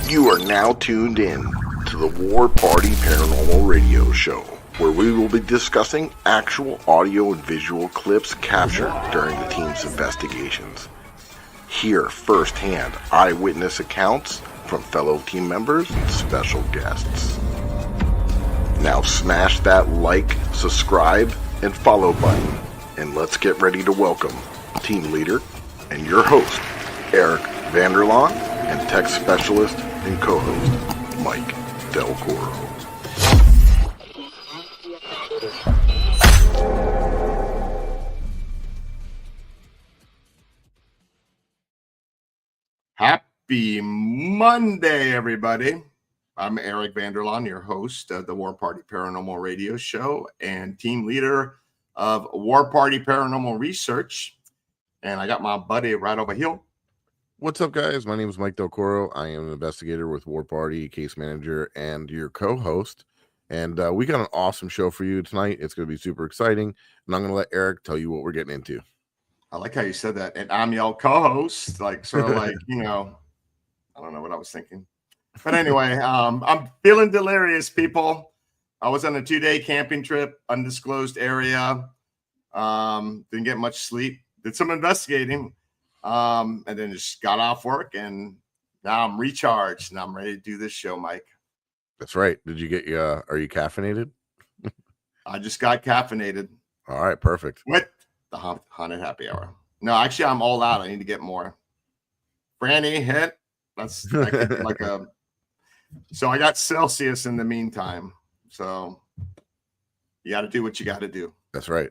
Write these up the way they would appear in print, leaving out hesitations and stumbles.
You are now tuned in to the War Party Paranormal Radio Show, where we will be discussing actual audio and visual clips captured during the team's investigations. Hear firsthand eyewitness accounts from fellow team members and special guests. Now smash that like, subscribe, and follow button, and let's get ready to welcome team leader and your host, Eric Vanderlaan, and tech specialist and co-host, Mike Del Coro. Happy Monday, everybody. I'm Eric Vanderlaan, your host of the War Party Paranormal Radio Show and team leader of War Party Paranormal Research. And I got my buddy right over here. What's up, guys? My name is Mike Del Coro. I am an investigator with War Party, case manager, and your co-host. And we got an awesome show for you tonight. It's going to be super exciting. And I'm going to let Eric tell you what we're getting into. I like how you said that. And I'm your co-host, like sort of like, I don't know what I was thinking. But anyway, I'm feeling delirious, people. I was on a 2-day camping trip, undisclosed area. Didn't get much sleep. Did some investigating. And then just got off work, and now I'm recharged and I'm ready to do this show, Mike. That's right. Did you get are you caffeinated? I just got caffeinated. All right, perfect. With the haunted happy hour. No, actually, I'm all out. I need to get more. Franny hit. That's like a. So I got Celsius in the meantime. So you got to do what you got to do. That's right.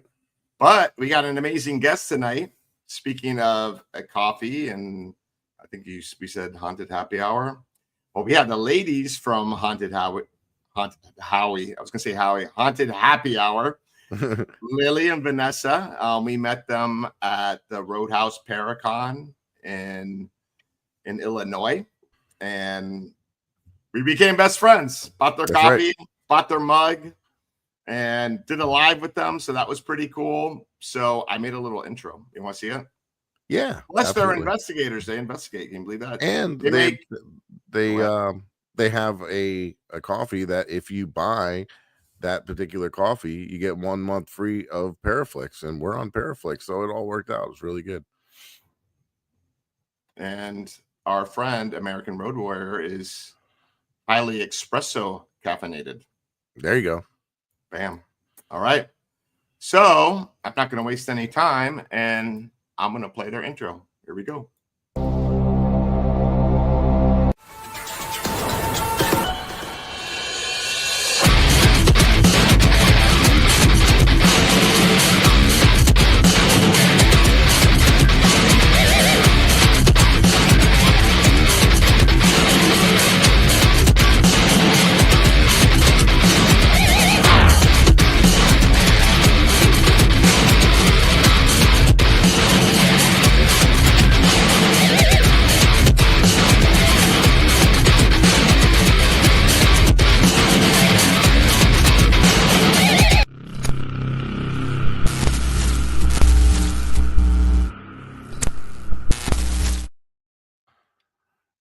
But we got an amazing guest tonight. Speaking of a coffee, and I think we said haunted happy hour. Well, we had the ladies from Haunted Happy Hour, Lili and Vanessa. We met them at the Roadhouse Paracon in Illinois, and we became best friends. Bought their coffee, bought their mug, and did a live with them. So that was pretty cool. So I made a little intro. You want to see it? Yeah. Plus, they're investigators. They investigate. Can you believe that? And they have a coffee that if you buy that particular coffee, you get 1 month free of Paraflix, and we're on Paraflix, so it all worked out. It was really good. And our friend American Road Warrior is highly espresso caffeinated. There you go. Bam. All right. So I'm not going to waste any time, and I'm going to play their intro. Here we go.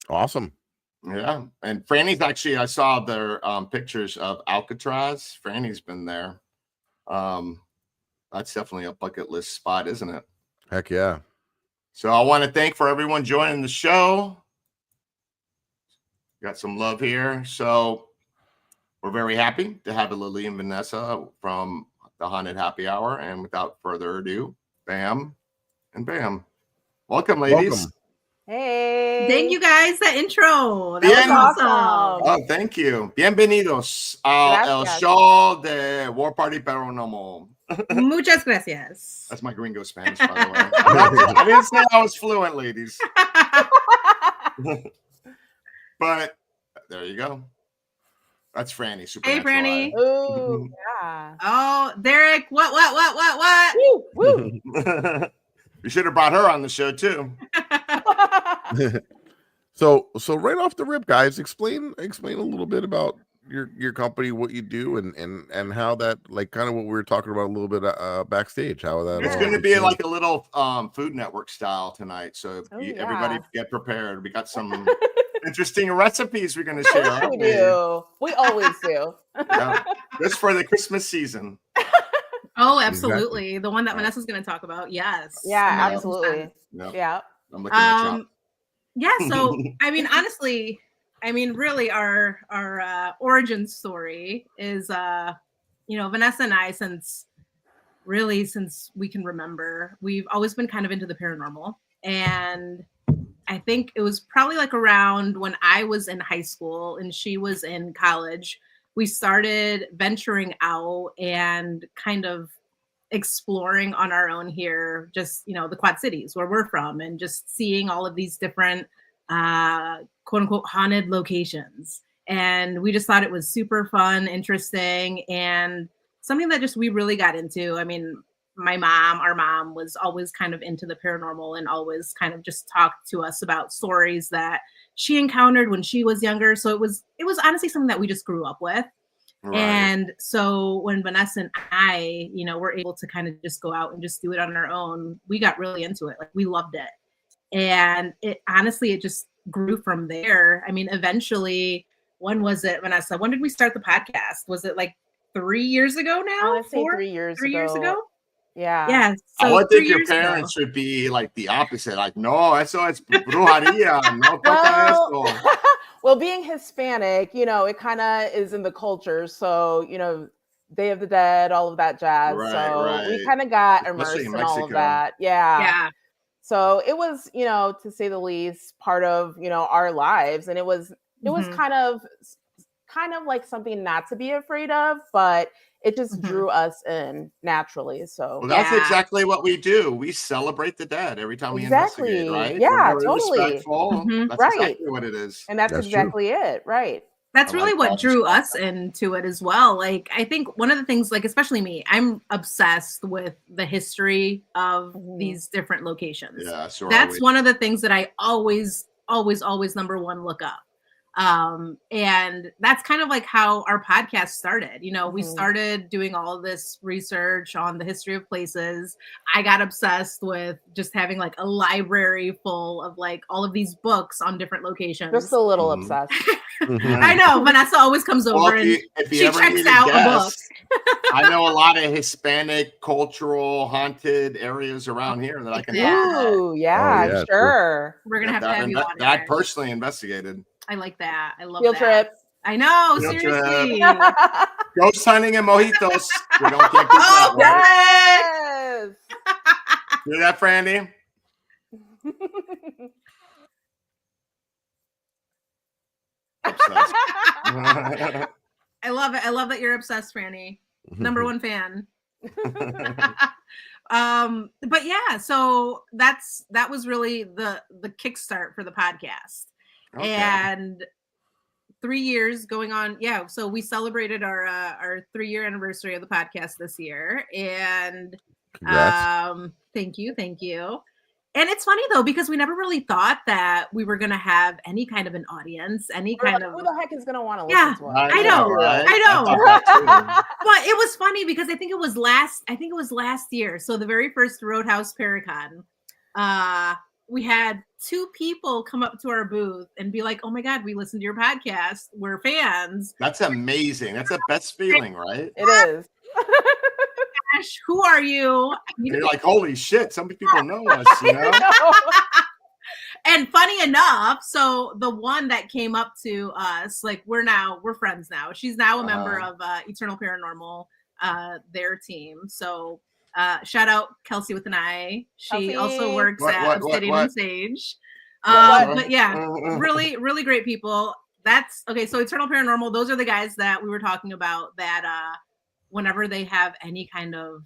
Awesome. Yeah. And Franny's actually, I saw their pictures of Alcatraz. Franny's been there. That's definitely a bucket list spot, isn't it? Heck yeah. So I want to thank for everyone joining the show. Got some love here. So we're very happy to have Lili and Vanessa from the Haunted Happy Hour. And without further ado, bam and bam. Welcome, ladies. Welcome. Hey. Thank you guys. That intro. That was awesome. Oh, thank you. Bienvenidos al show de War Party Paranormal. Muchas gracias. That's my gringo Spanish, by the way. I didn't say I was fluent, ladies. But there you go. That's Franny. Hey, Franny. Ooh, yeah. Oh, Derek. What? Woo. You should have brought her on the show too. So right off the rip, guys, explain a little bit about your company, what you do, and how that, like, kind of what we were talking about a little bit backstage, how that it's going to be like a little Food Network style tonight. So everybody get prepared. We got some interesting recipes we're going to share. Aren't We do. We always do. Yeah. Just for the Christmas season. Oh, absolutely. The one that Vanessa's going to talk about. Yes. Yeah, 1,000,000%. absolutely. Yep. Yeah. I'm looking at you. Yeah. So, I mean, honestly, really our origin story is, Vanessa and I, since we can remember, we've always been kind of into the paranormal. And I think it was probably like around when I was in high school and she was in college, we started venturing out and kind of exploring on our own here, just, the Quad Cities where we're from, and just seeing all of these different quote unquote haunted locations. And we just thought it was super fun, interesting, and something that just we really got into. I mean, our mom was always kind of into the paranormal and always kind of just talked to us about stories that she encountered when she was younger. So it was honestly something that we just grew up with. Right. And so when Vanessa and I, were able to kind of just go out and just do it on our own, we got really into it. Like, we loved it. And it just grew from there. I mean, eventually, when was it, Vanessa? When did we start the podcast? Was it like 3 years ago now? I want to say 3 years ago. 3 years ago? Yeah. Yeah. So I would think your parents would be like the opposite. Like, no, eso es brujería. No toca esto. Well, being Hispanic, it kind of is in the culture. So, Day of the Dead, all of that jazz. Right. We kind of got immersed in all of that. Yeah. So it was, to say the least, part of, our lives. And it was kind of like something not to be afraid of, but it just drew us in naturally. So that's exactly what we do. We celebrate the dead every time we investigate, right? Yeah, totally. Respectful. That's exactly what it is. And that's exactly it. Right. That's really what drew us into it as well. Like, I think one of the things, like, especially me, I'm obsessed with the history of these different locations. Yeah, sure. That's one of the things that I always number one look up. And that's kind of like how our podcast started. We started doing all of this research on the history of places. I got obsessed with just having like a library full of like all of these books on different locations. Just a little obsessed. I know. Vanessa always comes over and she checks out a book. I know a lot of Hispanic cultural haunted areas around here that I can talk about. Yeah, sure. We're gonna have to have you on that I personally investigated. I like that. I love Field trip. I know. Seriously. Ghost hunting and mojitos. We can't beat that, yes. Hear that, Frandy? I love it. I love that you're obsessed, Franny. Number one fan. But yeah, so that was really the kickstart for the podcast. Okay. And 3 years going on. Yeah. So we celebrated our 3-year anniversary of the podcast this year. And thank you. And it's funny though, because we never really thought that we were going to have any kind of an audience, who the heck is going to want to listen to us? I know. Right? I know. But it was funny because I think it was last year. So the very first Roadhouse Paracon, we had 2 people come up to our booth and be like, "Oh my God, we listened to your podcast. We're fans." That's amazing. That's the best feeling, right? It is. Gosh, who are you? You're like, holy shit, some people know us, And funny enough, so the one that came up to us, like we're friends now. She's now a member of Eternal Paranormal, their team. So shout out Kelsey with an I. She also works at Obsidian and Sage. But yeah, really, really great people. That's okay. So Eternal Paranormal, those are the guys that we were talking about that whenever they have any kind of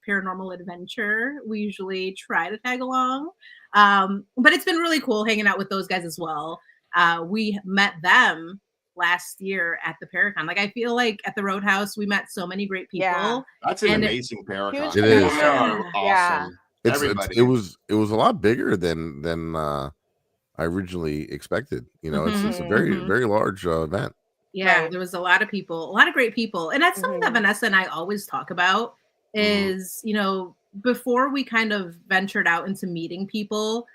paranormal adventure, we usually try to tag along. But it's been really cool hanging out with those guys as well. We met them last year at the Paracon. Like, I feel like at the Roadhouse, we met so many great people. Yeah. That's an amazing Paracon. It is. Awesome. It was a lot bigger than I originally expected. It's a very, very large event. Yeah, there was a lot of people, a lot of great people. And that's something that Vanessa and I always talk about is, before we kind of ventured out into meeting people,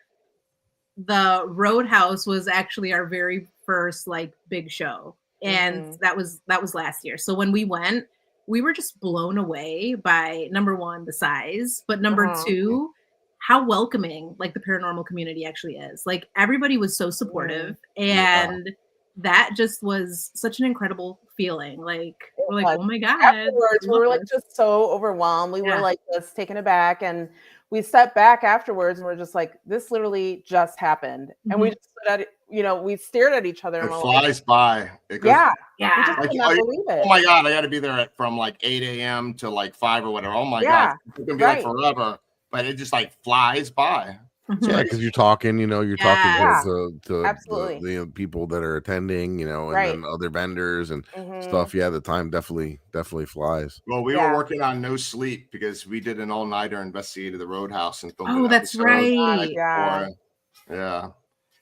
the Roadhouse was actually our very first like big show, and that was last year. So when we went, we were just blown away by, number one, the size, but number two, how welcoming like the paranormal community actually is. Like everybody was so supportive, and that just was such an incredible feeling. Like we're like, oh my God. Afterwards, we were like just so overwhelmed. We were like just taken aback, and we stepped back afterwards and we're just like, this literally just happened. And we just stood at, we stared at each other. It flies by. It goes, we just like, could not believe it. Oh my God, I got to be there from like 8 a.m. to like 5 or whatever. Oh my God, it's going to be like forever. But it just like flies by. Yeah, because you're talking, you're talking to the people that are attending, and then other vendors and stuff. Yeah, the time definitely flies. Well, we were working on no sleep because we did an all-nighter, investigated the Roadhouse and filmed. Oh, that's right. Yeah.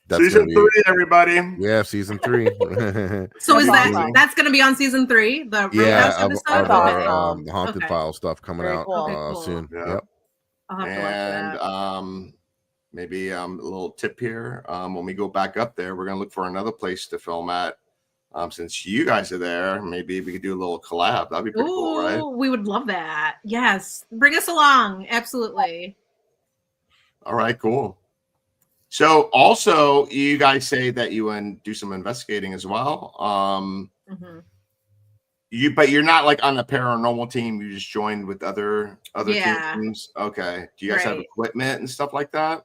That's season 3, everybody. Yeah, season 3. So is that's going to be on season 3? The Roadhouse episode? The Haunted File stuff coming out soon. Yeah. Yep. I'll have to watch that. Maybe a little tip here. When we go back up there, we're going to look for another place to film at. Since you guys are there, maybe we could do a little collab. That'd be pretty cool, right? We would love that. Yes. Bring us along. Absolutely. All right, cool. So also, you guys say that you do some investigating as well. But you're not like on the paranormal team. You just joined with other teams. Okay. Do you guys have equipment and stuff like that?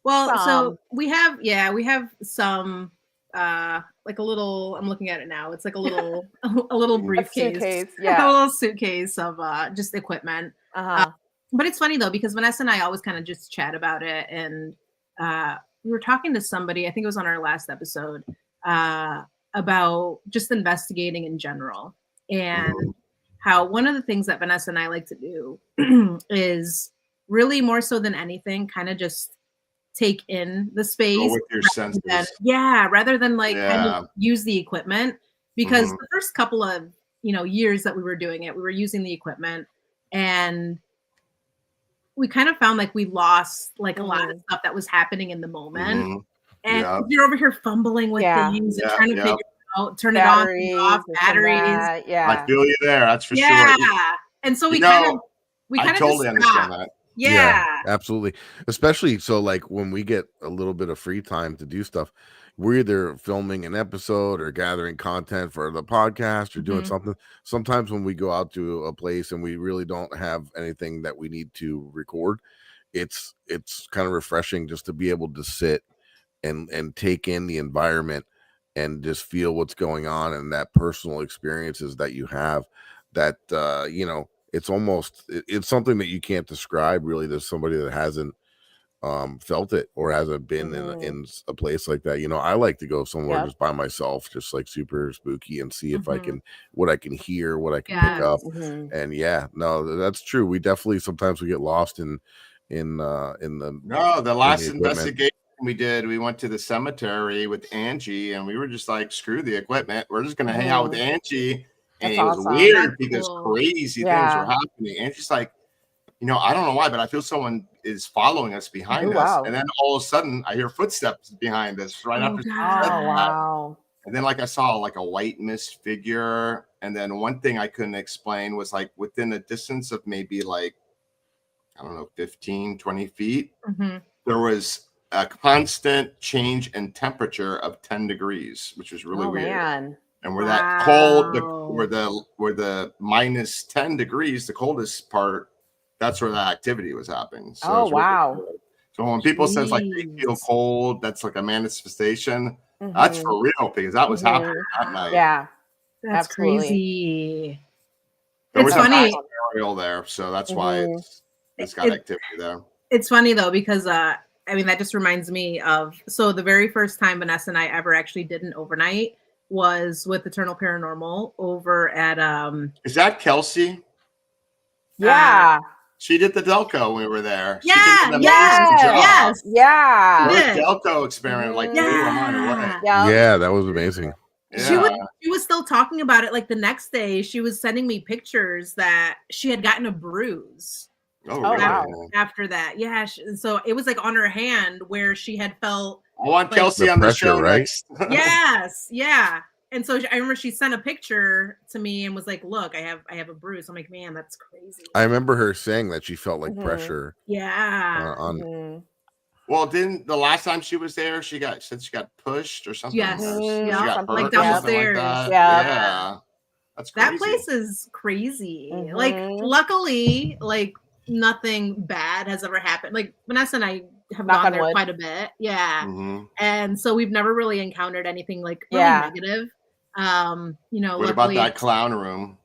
Well, so we have some like a little, I'm looking at it now. It's like a little briefcase, suitcase, a little suitcase of just equipment. But it's funny though, because Vanessa and I always kind of just chat about it. And we were talking to somebody, I think it was on our last episode, about just investigating in general, and how one of the things that Vanessa and I like to do is really, more so than anything, kind of just take in the space. Go with your senses. Rather than like kind of use the equipment, because the first couple of years that we were doing it, we were using the equipment, and we kind of found like we lost like a lot of stuff that was happening in the moment. And you're over here fumbling with things and trying to figure out, turn batteries, it on, off, batteries. I feel you there. That's for sure. And so we kind of totally understand that. Yeah, absolutely. Especially so like when we get a little bit of free time to do stuff, we're either filming an episode or gathering content for the podcast or doing something. Sometimes when we go out to a place and we really don't have anything that we need to record, it's kind of refreshing just to be able to sit and take in the environment and just feel what's going on, and that personal experiences that you have that it's something that you can't describe really to somebody that hasn't felt it or hasn't been in a place like that. I like to go somewhere just by myself, just like super spooky, and see if I can what I can hear, what I can pick up. And that's true. We definitely sometimes we get lost in the last investigation we did, we went to the cemetery with Angie, and we were just like, screw the equipment, we're just gonna hang out with Angie. And it was weird because crazy things were happening. And she's like, I don't know why, but I feel someone is following us behind us. And then all of a sudden I hear footsteps behind us right after she said that. And then like I saw like a white mist figure. And then one thing I couldn't explain was like within a distance of maybe like, I don't know, 15, 20 feet, there was a constant change in temperature of 10 degrees, which was really weird. Man. And where that cold, where the minus 10 degrees, the coldest part, that's where that activity was happening. So So when people says like they feel cold, that's like a manifestation. That's for real, because that was happening that night. Yeah, that's crazy. It's funny. Aerial there, so that's why it's got activity there. It's funny though, because that just reminds me of the very first time Vanessa and I ever actually did an overnight was with Eternal Paranormal over at Is that Kelsey? Yeah. She did the Delco when we were there. Yeah, yes. Yeah. Delco experiment, like yeah, that was amazing. Yeah. She was still talking about it like the next day. She was sending me pictures that she had gotten a bruise Oh, really? Wow. After that, yeah. So it was like on her hand where she had felt. I want Kelsey on the show, right? next. Yes, yeah. And so I remember she sent a picture to me and was like, "Look, I have a bruise." I'm like, "Man, that's crazy." I remember her saying that she felt like pressure. Yeah. On. Well, didn't the last time she was there, she got pushed or something? Yes. She got hurt like or down the something stairs. like that. Yeah. That's crazy. That place is crazy. Like, luckily, like nothing bad has ever happened. Like Vanessa and I have gone there quite a bit. Yeah. And so we've never really encountered anything like really negative. You know, what about that clown room?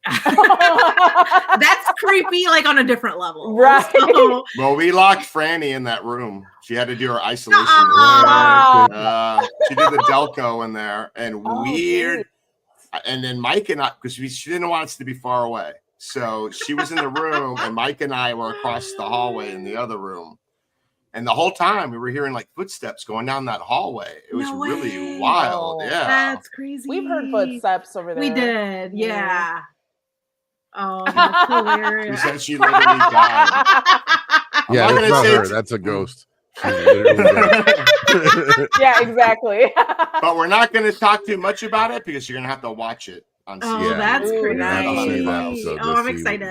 That's creepy, like on a different level. Right. So, well, we locked Franny in that room. She had to do her isolation. She did the Delco in there and weird. And then Mike and I, because she didn't want us to be far away. So she was in the room and Mike and I were across the hallway in the other room. And the whole time we were hearing like footsteps going down that hallway. It was really wild. Yeah. That's crazy. We've heard footsteps over there. We did. Yeah. Oh, that's hilarious. She said she literally died. Yeah, that's not her. That's a ghost. Yeah, exactly. But we're not going to talk too much about it because you're going to have to watch it on Oh, that's crazy. Nice. Oh, I'm excited.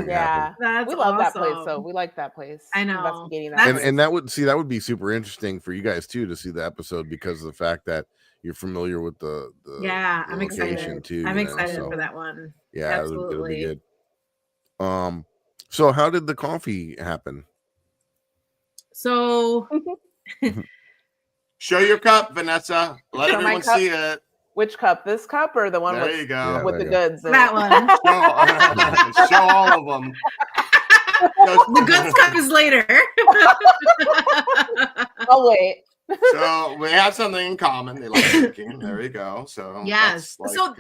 Yeah. That's we love awesome. that place, so we like that place. I know. Investigating that. And that would be super interesting for you guys too to see the episode because of the fact that you're familiar with the I'm excited too. I'm excited for that one. Yeah, it'll be good. So how did the coffee happen? So show your cup, Vanessa. Let everyone see it. Which cup? This cup or the one there you go. with the goods? That one. Show all of them. The goods cup is later. Oh wait. So we have something in common. They like drinking. There you go. So yes. That's so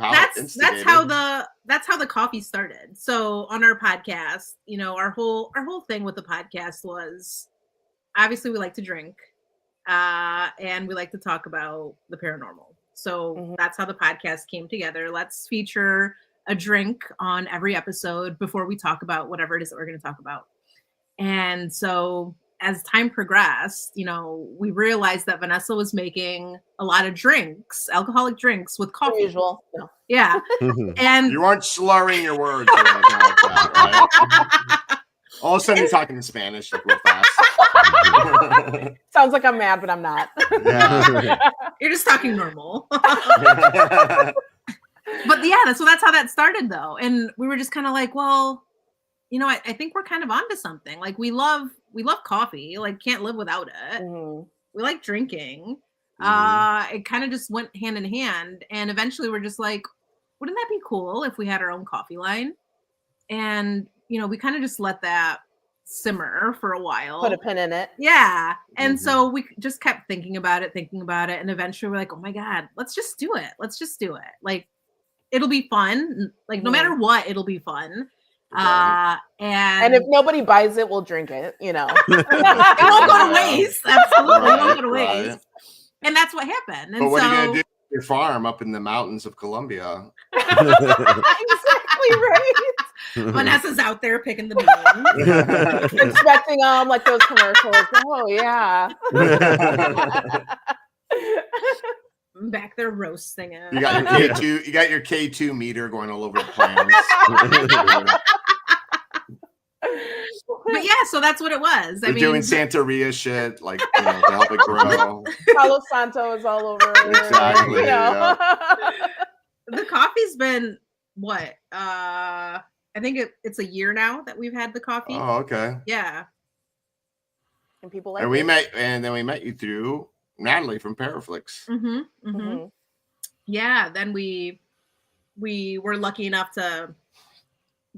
that's how the coffee started. So on our podcast, you know, our whole thing with the podcast was obviously we like to drink, and we like to talk about the paranormal. So that's how the podcast came together. Let's feature a drink on every episode before we talk about whatever it is that we're going to talk about. And so as time progressed, you know, we realized that Vanessa was making a lot of drinks, alcoholic drinks with coffee. Usual. No. Yeah. And you aren't slurring your words or anything like that, right? All of a sudden you're talking in Spanish like real fast. Sounds like I'm mad, but I'm not. Yeah. You're just talking normal. But yeah, that's how that started though. And we were just kind of like, well, you know, I think we're kind of onto something. Like we love coffee, like can't live without it. We like drinking. It kind of just went hand in hand. And eventually we're just like, wouldn't that be cool if we had our own coffee line? And, you know, we kind of just let that simmer for a while. Put a pin in it. Yeah. And so we just kept thinking about it. And eventually we're like, oh my God, let's just do it. Like, it'll be fun. Like, no matter what, it'll be fun. And if nobody buys it, we'll drink it, you know. It won't go to waste. Absolutely. It won't go to waste. Right. And that's what happened. And but what are you going to do with your farm up in the mountains of Colombia? Exactly right. Vanessa's out there picking the beans. Expecting like those commercials. Oh yeah. Back there roasting it. You got your K2. You got your K2 meter going all over the plants. But yeah, so that's what it was. They're doing Santeria shit, like, you know, to help it grow. Palo Santo is all over it. Exactly. You know? The coffee's been what? I think it's a year now that we've had the coffee. Oh, okay. Yeah. And people like. And then we met you through Natalie from Paraflix. Yeah. Then we were lucky enough to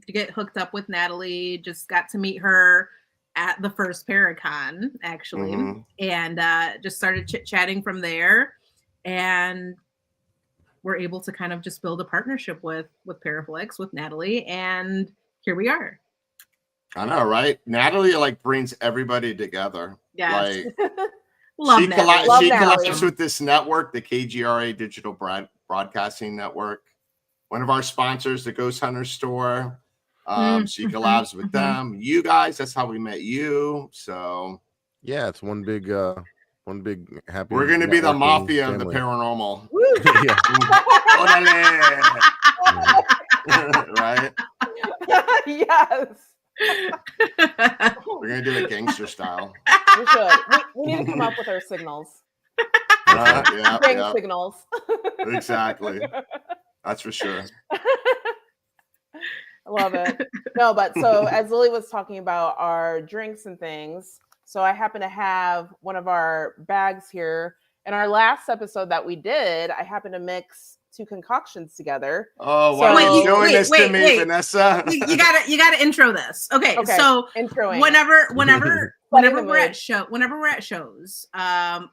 get hooked up with Natalie. Just got to meet her at the first Paracon, actually, and just started chit-chatting from there. And we're able to kind of just build a partnership with Paraflix, with Natalie, and here we are. I know, right? Natalie like brings everybody together. Yes. Like, Love she Natalie. collabs with this network, the KGRA Digital Broadcasting Network. One of our sponsors, the Ghost Hunter Store. She collabs with them. You guys, that's how we met you. So yeah, it's one big happy. We're gonna be the mafia family. of the paranormal. Right? Yes. We're gonna do it gangster style. We should. We need to come up with our signals. Yeah. Signals. Exactly. That's for sure. I love it. No, but so as Lili was talking about our drinks and things, so I happen to have one of our bags here. In our last episode that we did, I happened to mix 2 concoctions together. Oh, why are you doing this to me, Vanessa? You gotta intro this. Okay. So introing. Whenever we're at shows,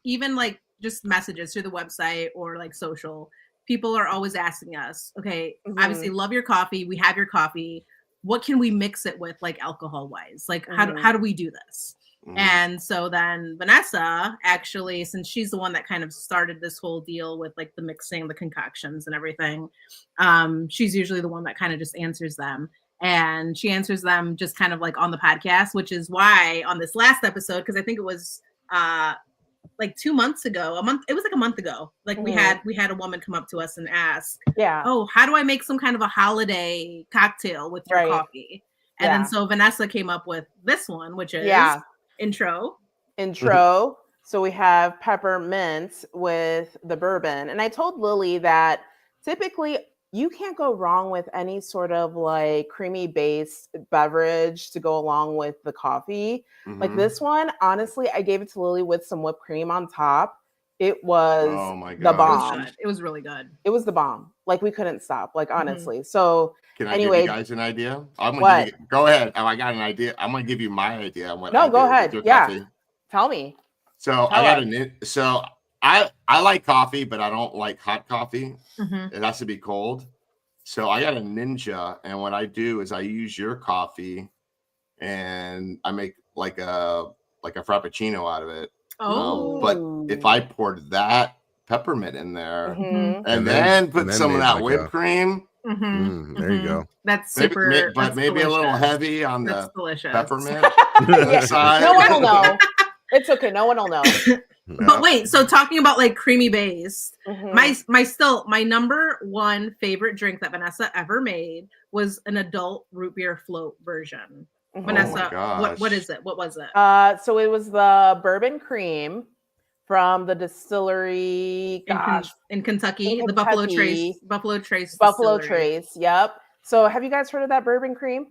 even like just messages through the website or like social, people are always asking us, okay, obviously love your coffee. We have your coffee. What can we mix it with, like alcohol wise? Like how do we do this? And so then Vanessa, actually, since she's the one that kind of started this whole deal with like the mixing, the concoctions and everything, she's usually the one that kind of just answers them. And she answers them just kind of like on the podcast, which is why on this last episode, because I think it was like 2 months ago, it was like a month ago, like we had a woman come up to us and ask, oh, how do I make some kind of a holiday cocktail with your coffee? And then so Vanessa came up with this one, which is intro. So we have peppermint with the bourbon. And I told Lili that typically you can't go wrong with any sort of like creamy based beverage to go along with the coffee. Like this one, honestly, I gave it to Lili with some whipped cream on top. It was the bomb. It was really good. It was the bomb. Like we couldn't stop, like honestly. So can I give you guys an idea? Go ahead. Oh, I got an idea. I'm gonna give you my idea on what go ahead. Yeah. Tell me. So I like coffee, but I don't like hot coffee. It has to be cold. So I got a Ninja, and what I do is I use your coffee, and I make like a frappuccino out of it. But if I poured that peppermint in there, and then put some of that whipped cream, there you go. That's super. Maybe a little heavy on the peppermint. No one will know. It's okay. No one will know. But wait, so talking about like creamy based, my number one favorite drink that Vanessa ever made was an adult root beer float version. Vanessa, what is it? What was it? So it was the bourbon cream from the distillery in Kentucky, the Buffalo Trace. Buffalo Trace. Yep. So have you guys heard of that bourbon cream?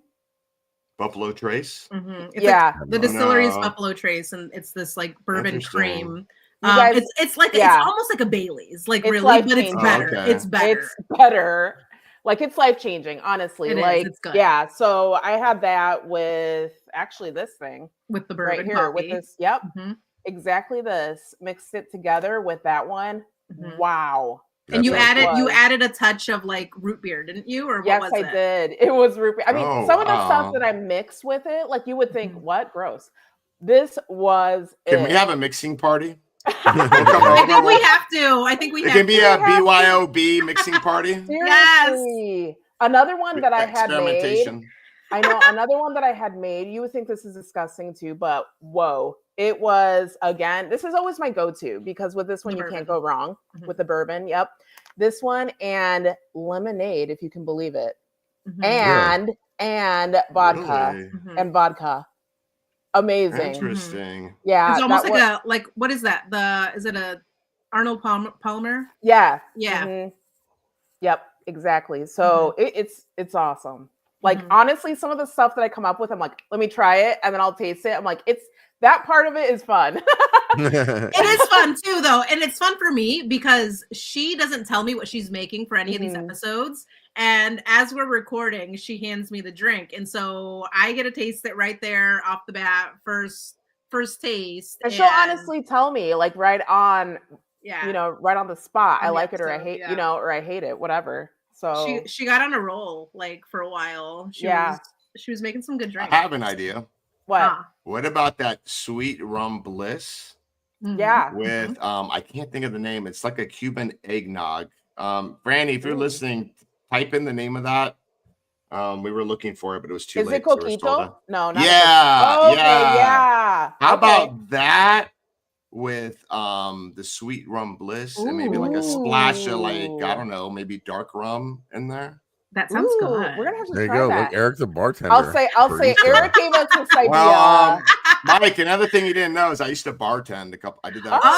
Buffalo Trace. Like the distillery is Buffalo Trace, and it's this like bourbon cream. It's almost like a Bailey's, like really, but it's better. It's better. It's better. Like it's life changing, honestly. It's good. Yeah. So I had that with actually this thing with the bourbon right here coffee. with this. Yep. Exactly this. Mixed it together with that one. Wow. And you added a touch of like root beer, didn't you? Or what was it? Yes, I did. It was root beer. I mean, some of the stuff that I mixed with it, like you would think, what? Gross. This was Can we have a mixing party? I think we have to. It can be a BYOB mixing party. Seriously. Yes. Another one that I had made. I know another one that I had made. You would think this is disgusting too, but whoa. It was, again, this is always my go-to because with this one, you can't go wrong with the bourbon. Yep. This one and lemonade, if you can believe it. And vodka and vodka. Amazing. Interesting. Yeah. It's almost like what is that? Is it a Arnold Palmer? Yeah. Yeah. Yep. Exactly. So it's awesome. Like honestly, some of the stuff that I come up with, I'm like, let me try it, and then I'll taste it. I'm like, that part of it is fun. It is fun too, though, and it's fun for me because she doesn't tell me what she's making for any of these episodes. And as we're recording, she hands me the drink, and so I get to taste it right there off the bat, first taste. And she'll honestly tell me, like right on, right on the spot. I like it, or I hate, or I hate it, whatever. So she got on a roll like for a while. She was making some good drinks. I have an idea. What? What about that sweet rum bliss? Yeah. With I can't think of the name. It's like a Cuban eggnog. Franny, if you're listening, type in the name of that. We were looking for it, but it was too late. Is it coquito? No, not yeah. Oh, okay, yeah. How about that with the sweet rum bliss and maybe like a splash of like, I don't know, maybe dark rum in there? That sounds good. We're gonna have to There you try go. that. Look, Eric's a bartender. I'll say Eric gave us this idea. Well, Mike, another thing you didn't know is I used to bartend I did that for a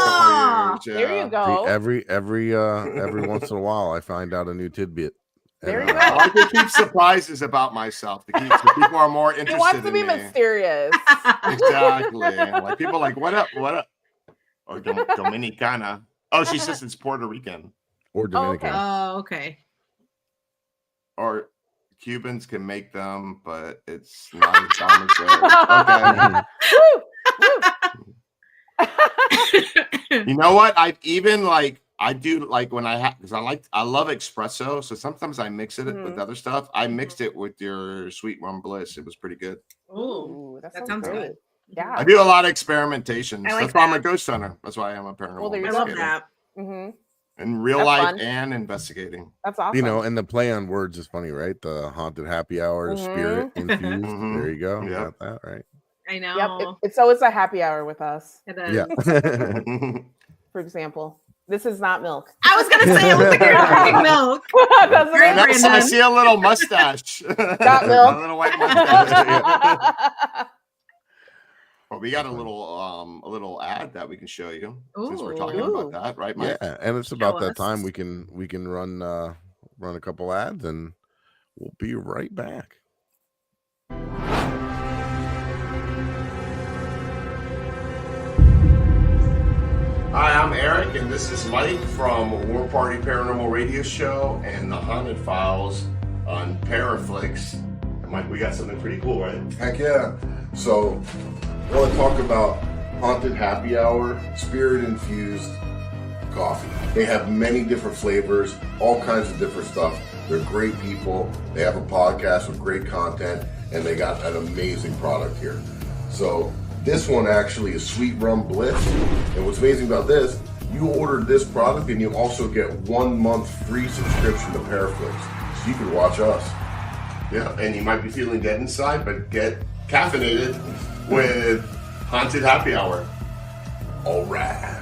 couple years. Yeah. There you go. See, every once in a while I find out a new tidbit. There you go. I like to keep surprises about myself so people are more interested. He wants to be in me. mysterious. Exactly. Like people are like, what up? Or Dominicana. Oh, she says it's Puerto Rican. Or Dominican. Oh, okay. Or Cubans can make them, but it's not as common. Okay. You know what? I do like when because I love espresso. So sometimes I mix it with other stuff. I mixed it with your sweet rum bliss. It was pretty good. Ooh, that sounds good. Yeah. I do a lot of experimentation. Like That's why I'm a ghost hunter. That's why I am a paranormal. I love that. In real life and investigating. That's awesome. You know, and the play on words is funny, right? The haunted happy hour, spirit infused. There you go. Yeah. Got that right. I know. Yep. It's a happy hour with us. It is. Yeah. For example, this is not milk. I was gonna say it looks like you're drinking milk. I see a little mustache. Got milk. A little white mustache. Well, we got a little ad that we can show you since we're talking about that, right, Mike? Yeah, and it's about that time we can run a couple ads, and we'll be right back. Hi, I'm Eric, and this is Mike from War Party Paranormal Radio Show and the Haunted Files on Paraflix. And Mike, we got something pretty cool, right? Heck yeah. So, I want to talk about Haunted Happy Hour Spirit Infused Coffee. They have many different flavors, all kinds of different stuff. They're great people. They have a podcast with great content, and they got an amazing product here. So, this one actually is Sweet Rum Bliss. And what's amazing about this, you order this product and you also get 1 month free subscription to Paraflix. So you can watch us. Yeah, and you might be feeling dead inside, but get caffeinated with Haunted Happy Hour. All right.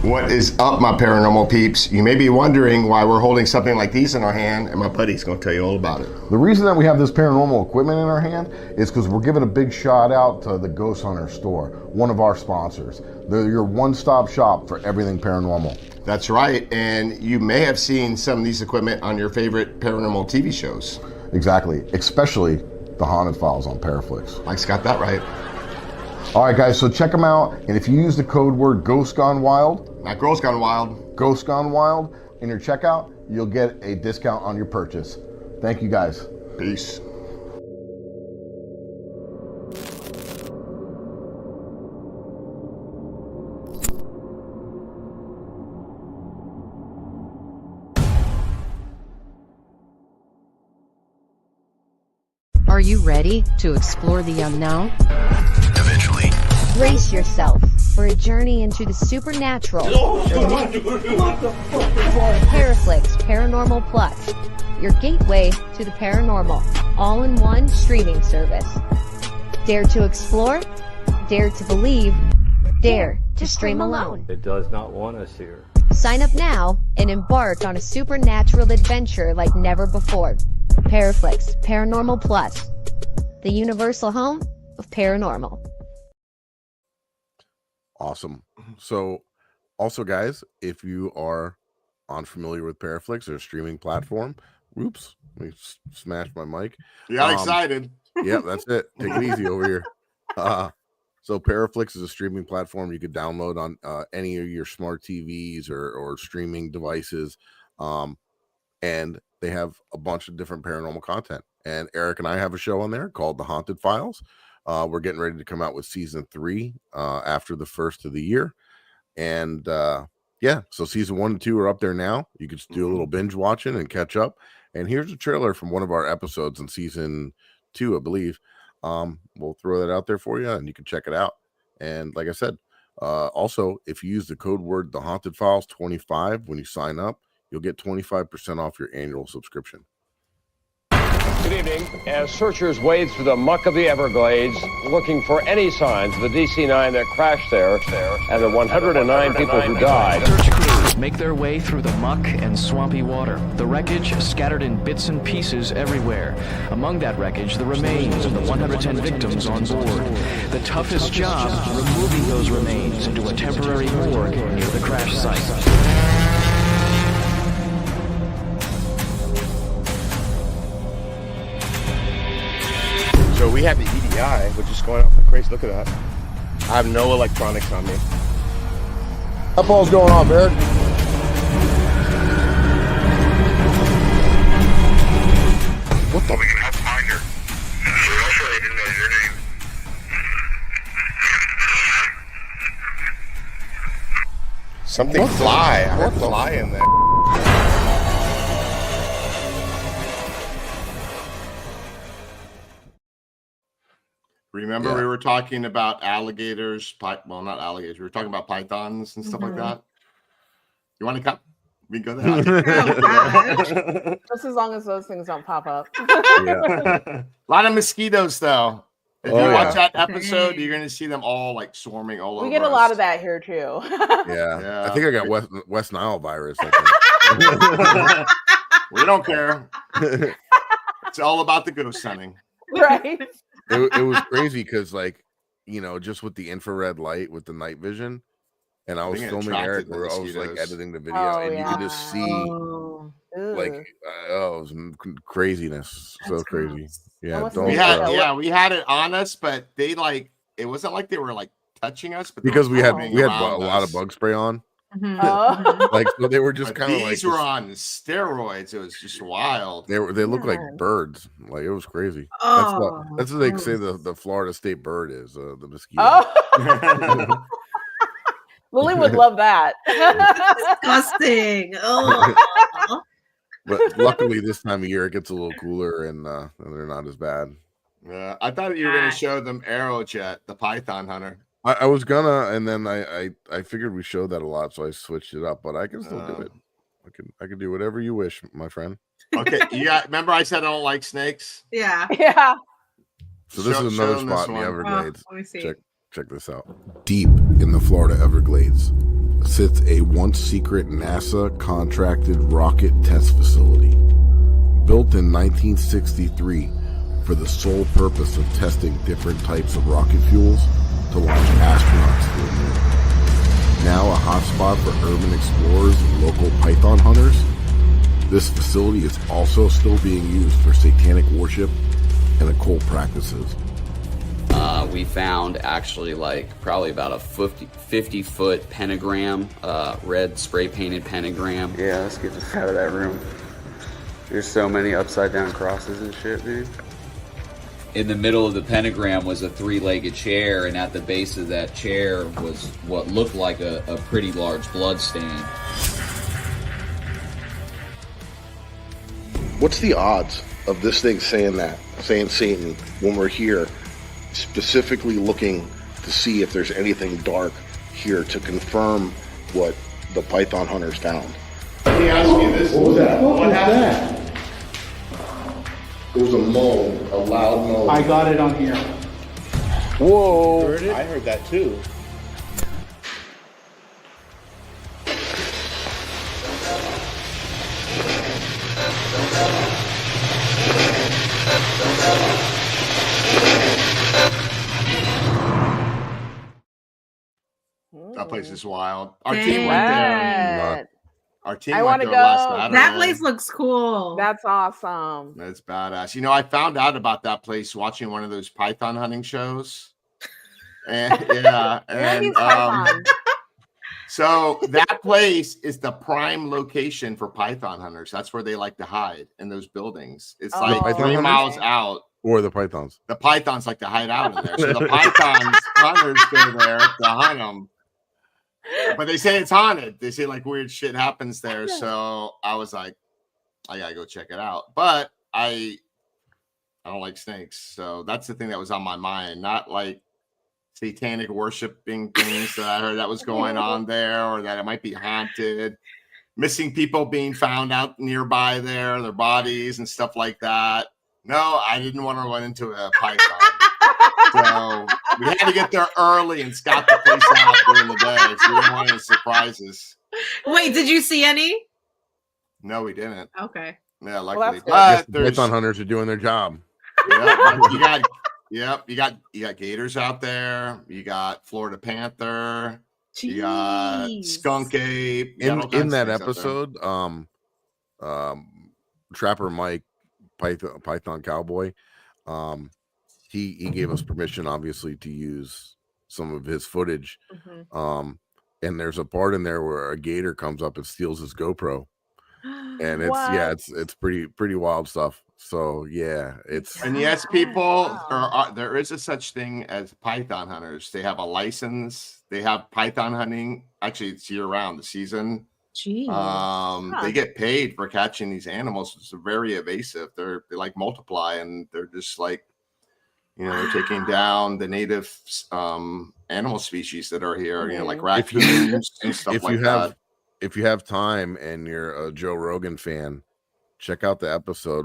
What is up, my paranormal peeps? You may be wondering why we're holding something like these in our hand, and my buddy's going to tell you all about it. The reason that we have this paranormal equipment in our hand is because we're giving a big shout out to the Ghost Hunter store, one of our sponsors. They're your one-stop shop for everything paranormal. That's right, and you may have seen some of these equipment on your favorite paranormal TV shows. Exactly, especially the Haunted Files on Paraflix. Mike's got that right. All right, guys, so check them out, and if you use the code word Ghost Gone Wild, not Girls Gone Wild, Ghost Gone Wild, in your checkout, you'll get a discount on your purchase. Thank you, guys. Peace. Are you ready to explore the unknown? Eventually. Brace yourself for a journey into the supernatural. Paraflix Paranormal Plus, your gateway to the paranormal, all-in-one streaming service. Dare to explore, dare to believe, dare to stream alone. It does not want us here. Sign up now and embark on a supernatural adventure like never before. Paraflix Paranormal Plus, the universal home of paranormal. Awesome. So also, guys, if you are unfamiliar with Paraflix, their streaming platform, oops, let me smash my mic. You got excited. Yeah, that's it. Take it easy over here. So Paraflix is a streaming platform you could download on any of your smart TVs or streaming devices. And they have a bunch of different paranormal content. And Eric and I have a show on there called The Haunted Files. We're getting ready to come out with season 3 after the first of the year. And yeah, so season 1 and 2 are up there now. You could just do a little binge watching and catch up. And here's a trailer from one of our episodes in season 2, I believe. We'll throw that out there for you and you can check it out. And like I said, also, if you use the code word The Haunted Files 25 when you sign up, you'll get 25% off your annual subscription. Good evening. As searchers wade through the muck of the Everglades, looking for any signs of the DC-9 that crashed there, and the 109 people who died. Search crews make their way through the muck and swampy water. The wreckage scattered in bits and pieces everywhere. Among that wreckage, the remains of the 110 victims on board. The toughest job, removing those remains into a temporary morgue near the crash site. So we have the EDI, which is going off like crazy. Look at that. I have no electronics on me. That ball's going off, Eric. What the? We can help find her. We also need to know your name. Something fly. I heard fly in there. Remember, we were talking about alligators. Well, not alligators. We were talking about pythons and stuff like that. You want to come? We can go there. Just as long as those things don't pop up. A lot of mosquitoes, though. If you watch that episode, you're going to see them all like swarming all over. We get a lot of that here too. Yeah. I think I got West Nile virus. We don't care. It's all about the ghost hunting. Right. It was crazy because, like, you know, just with the infrared light with the night vision, and I was filming Eric where I was like editing the video, and you could just see like it was craziness. So crazy. Yeah, we had it on us, but they like it wasn't like they were like touching us, but because we had a lot of bug spray on. Like so they were just kind of like these were on steroids. It was just wild. They look like birds. Like it was crazy. That's what they say the Florida state bird is, the mosquito. Lily would love that. Disgusting. But luckily this time of year it gets a little cooler and they're not as bad. Yeah, I thought you were gonna show them Aerojet, the python hunter. I was gonna, and then I figured we showed that a lot, so I switched it up. But I can still do it. I can do whatever you wish, my friend. Okay, remember I said I don't like snakes? Yeah. So this is another spot in the Everglades. Let me see. Check this out. Deep in the Florida Everglades sits a once secret NASA contracted rocket test facility, built in 1963 for the sole purpose of testing different types of rocket fuels to launch astronauts to the moon. Now a hotspot for urban explorers and local python hunters, this facility is also still being used for satanic worship and occult practices. We found actually like probably about a 50-foot pentagram, red spray painted pentagram. Yeah, let's get this out of that room. There's so many upside down crosses and shit, dude. In the middle of the pentagram was a 3-legged chair, and at the base of that chair was what looked like a pretty large blood stain. What's the odds of this thing saying Satan, when we're here, specifically looking to see if there's anything dark here to confirm what the python hunters found? Let me ask you this. What was that? What happened? It was a moan, a loud moan. I got it on here. Whoa! I heard that too. That place is wild. Our team went there. Our team I want to go. That place looks cool. That's awesome. That's badass. You know, I found out about that place watching one of those python hunting shows. And so that place is the prime location for python hunters. That's where they like to hide, in those buildings. It's like 3 miles out. Or the pythons. The pythons like to hide out in there. So the pythons hunters go there to hunt them. But they say it's haunted. They say like weird shit happens there. So I was like, I gotta go check it out. But I don't like snakes. So that's the thing that was on my mind. Not like satanic worshiping things that I heard that was going on there, or that it might be haunted. Missing people being found out nearby there, their bodies and stuff like that. No, I didn't want to run into a python. So we had to get there early and scout the place out during the day. So we didn't want any surprises. Wait, did you see any? No, we didn't. Okay. Yeah, luckily. But python hunters are doing their job. You got gators out there. You got Florida panther. Jeez. You got skunk ape. In that episode, Trapper Mike, Python Cowboy, he gave us permission, obviously, to use some of his footage. And there's a part in there where a gator comes up and steals his GoPro, and it's pretty wild stuff. So and yes, people, there is a such thing as python hunters. They have a license. They have python hunting. Actually, it's year round, the season. They get paid for catching these animals. It's very evasive. They like multiply, and they're just like, they're taking down the native animal species that are here. Like raccoons and stuff like that. If you have time and you're a Joe Rogan fan, check out the episode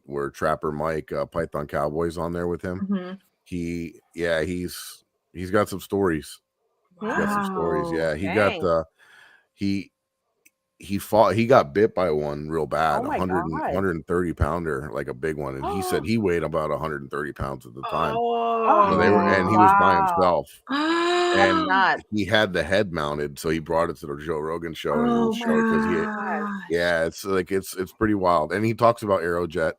where Trapper Mike, Python Cowboy's on there with him. He's got some stories. Wow. He got some stories. Yeah, he got bit by one real bad, 130 pounder, like a big one. And he said he weighed about 130 pounds at the time. He was by himself. And he had the head mounted, so he brought it to the Joe Rogan show and it's pretty wild. And he talks about Aerojet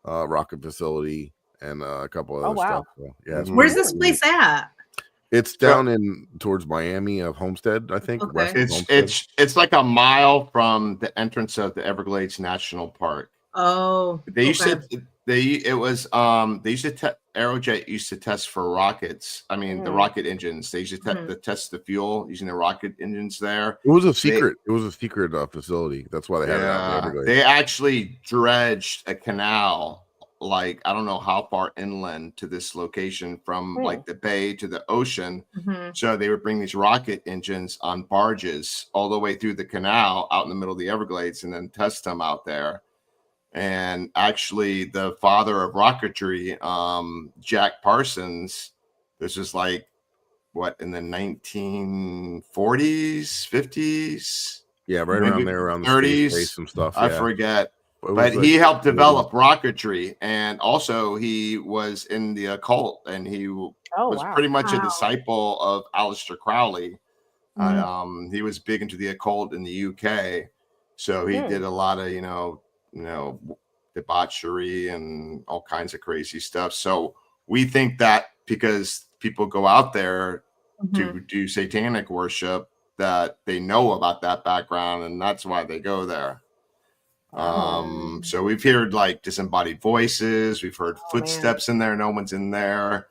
rocket facility and a couple other stuff. So, where's this place at? It's down in towards Miami of Homestead, I think. It's like a mile from the entrance of the Everglades National Park. Aerojet used to test for rockets. I mean, the rocket engines. They used to test the fuel using the rocket engines there. It was a secret. Facility. That's why they had it out in the Everglades. They actually dredged a canal, like I don't know how far inland to this location from like the bay to the ocean. So they would bring these rocket engines on barges all the way through the canal out in the middle of the Everglades and then test them out there. And actually the father of rocketry, Jack Parsons, this was like in the 1940s, 50s? Yeah, right around there, around the 30s, space and stuff. I forget. But he helped develop rocketry, and also he was in the occult, and he was pretty much a disciple of Aleister Crowley. He was big into the occult in the UK, so he did a lot of debauchery and all kinds of crazy stuff. So we think that because people go out there to do satanic worship, that they know about that background, and that's why they go there. So we've heard like disembodied voices, we've heard footsteps in there, no one's in there,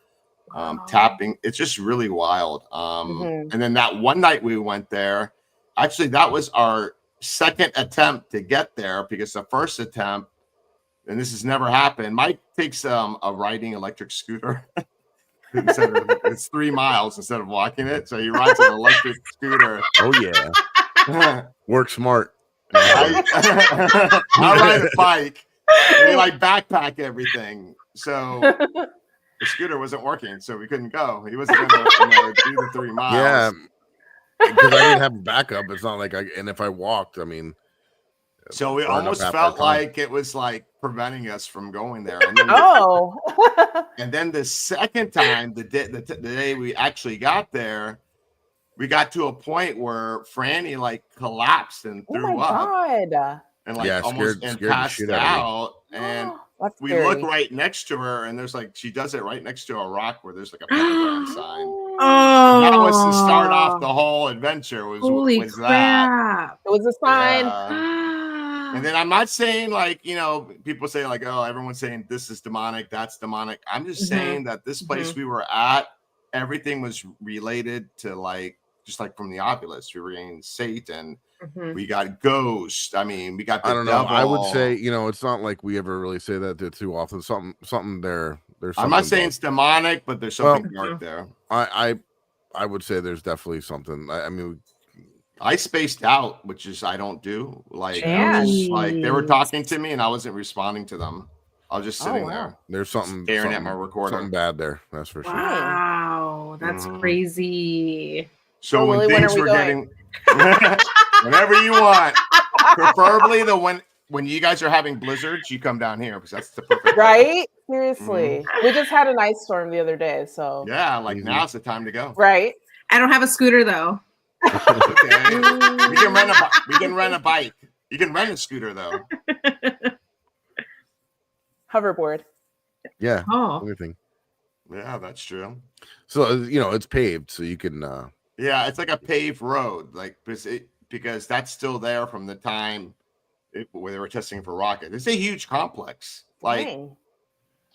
tapping. It's just really wild. And then that one night we went there, actually that was our second attempt to get there, because the first attempt, and this has never happened, Mike takes a riding electric scooter. It's 3 miles instead of walking it, so he rides an electric scooter. Oh yeah. Work smart. I ride a bike, and we like backpack everything, so the scooter wasn't working, so we couldn't go. He wasn't gonna do the 3 miles. Yeah, because I didn't have a backup. It's not like and if I walked, I mean, so we almost felt like it was like preventing us from going there. And then and then the second time, the day we actually got there, we got to a point where Franny like collapsed and threw up. And like almost passed out. And we look right next to her, and there's like, she does it right next to a rock where there's like a pentagram sign. Oh, that was to start off the whole adventure. Holy was crap. It was a sign. Yeah. And then I'm not saying like, people say like, oh, everyone's saying this is demonic, that's demonic. I'm just saying that this place we were at, everything was related to like, just like from the Obulus, we were getting Satan. We got ghosts. I mean, we got the devil. I would say, it's not like we ever really say that too often. Something there. There's. I'm not saying it's demonic, but there's something dark there. I would say there's definitely something. I spaced out, which is I don't do. Like, like they were talking to me and I wasn't responding to them. I was just sitting there. There's something staring at my recorder. Something bad there. That's for sure. Wow, that's crazy. So when things were getting, whenever you want, preferably when you guys are having blizzards, you come down here because that's the perfect. Right? Seriously, we just had an ice storm the other day, so yeah, like now's the time to go. Right? I don't have a scooter though. Okay, we can rent a bike. You can rent a scooter though. Hoverboard. Yeah. Oh. Anything. Yeah, that's true. So it's paved, so you can. Yeah, it's like a paved road, like because that's still there from the time where they were testing for rocket. It's a huge complex. Like,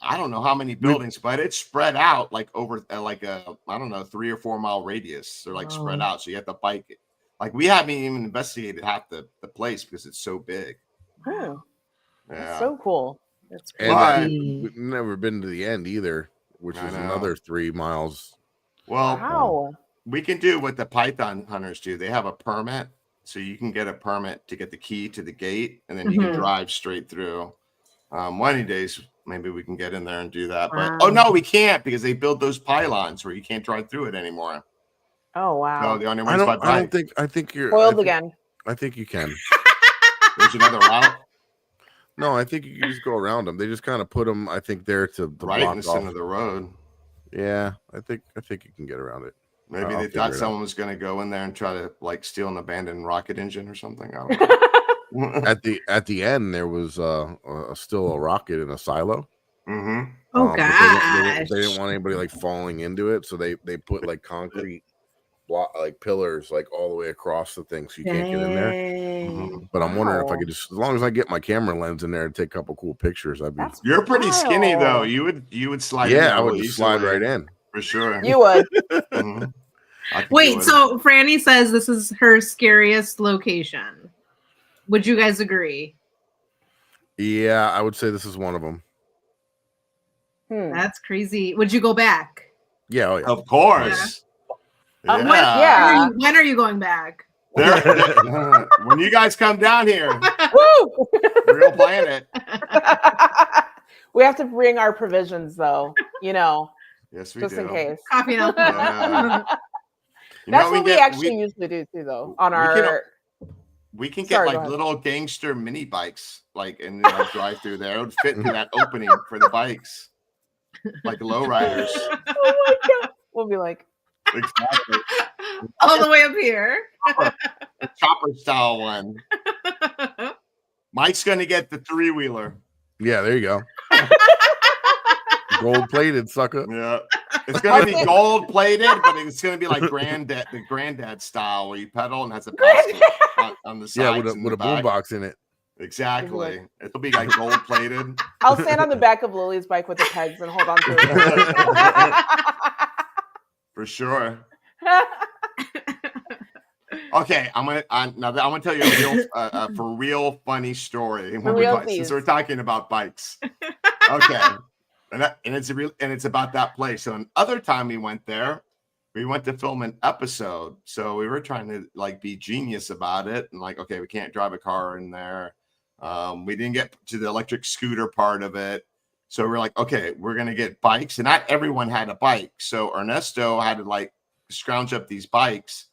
I don't know how many buildings, but it's spread out like over like a 3 or 4 mile radius. They're like spread out, so you have to bike it. Like we haven't even investigated half the place because it's so big. Oh, yeah, that's so cool. That's crazy. We've never been to the end either, which is another 3 miles. Well, we can do what the Python hunters do. They have a permit, so you can get a permit to get the key to the gate, and then you can drive straight through. One of these days, maybe we can get in there and do that. Wow. But no, we can't because they build those pylons where you can't drive through it anymore. Oh wow! So the only way is by bike. I think you're spoiled again. I think you can. There's another route. No, I think you can just go around them. They just kind of put them, I think, there to right block in the center of the road. Yeah, I think you can get around it. Maybe they thought someone was going to go in there and try to like steal an abandoned rocket engine or something. I don't know. at the end, there was still a rocket in a silo. Mm-hmm. Oh gosh! They didn't want anybody like falling into it, so they put like concrete like pillars like all the way across the thing, so you can't get in there. Mm-hmm. But I'm wondering if I could just, as long as I get my camera lens in there and take a couple cool pictures, I'd be. You're pretty skinny though. You would slide. Yeah, I would just slide right in for sure. You would. Mm-hmm. Wait, so Franny says this is her scariest location. Would you guys agree? Yeah, I would say this is one of them. That's crazy. Would you go back? Yeah, oh yeah. Of course. Yeah. When are you going back? When you guys come down here, Woo! Real Planet. We have to bring our provisions, though. Yes, we just do. in case. Coffee and Yeah. That's what we actually usually do too, though. On our, we can get like little gangster mini bikes, like and drive through there. It would fit in that opening for the bikes, like lowriders. Oh my god! We'll be like. Exactly. All the way up here. The chopper style one. Mike's gonna get the 3-wheeler. Yeah, there you go. Gold plated, sucker. Yeah. It's gonna be gold plated, but it's gonna be like the granddad style where you pedal and has a basket on the sides. Yeah, with a boombox in it. Exactly. It'll be like gold plated. I'll stand on the back of Lily's bike with the pegs and hold on to it. For sure. Okay, I'm gonna tell you a real funny story. Since we're talking about bikes. Okay, and it's about that place. So another time we went there, we went to film an episode. So we were trying to like be genius about it, and like, okay, we can't drive a car in there. We didn't get to the electric scooter part of it. So we're like, okay, we're going to get bikes. And not everyone had a bike. So Ernesto had to like scrounge up these bikes.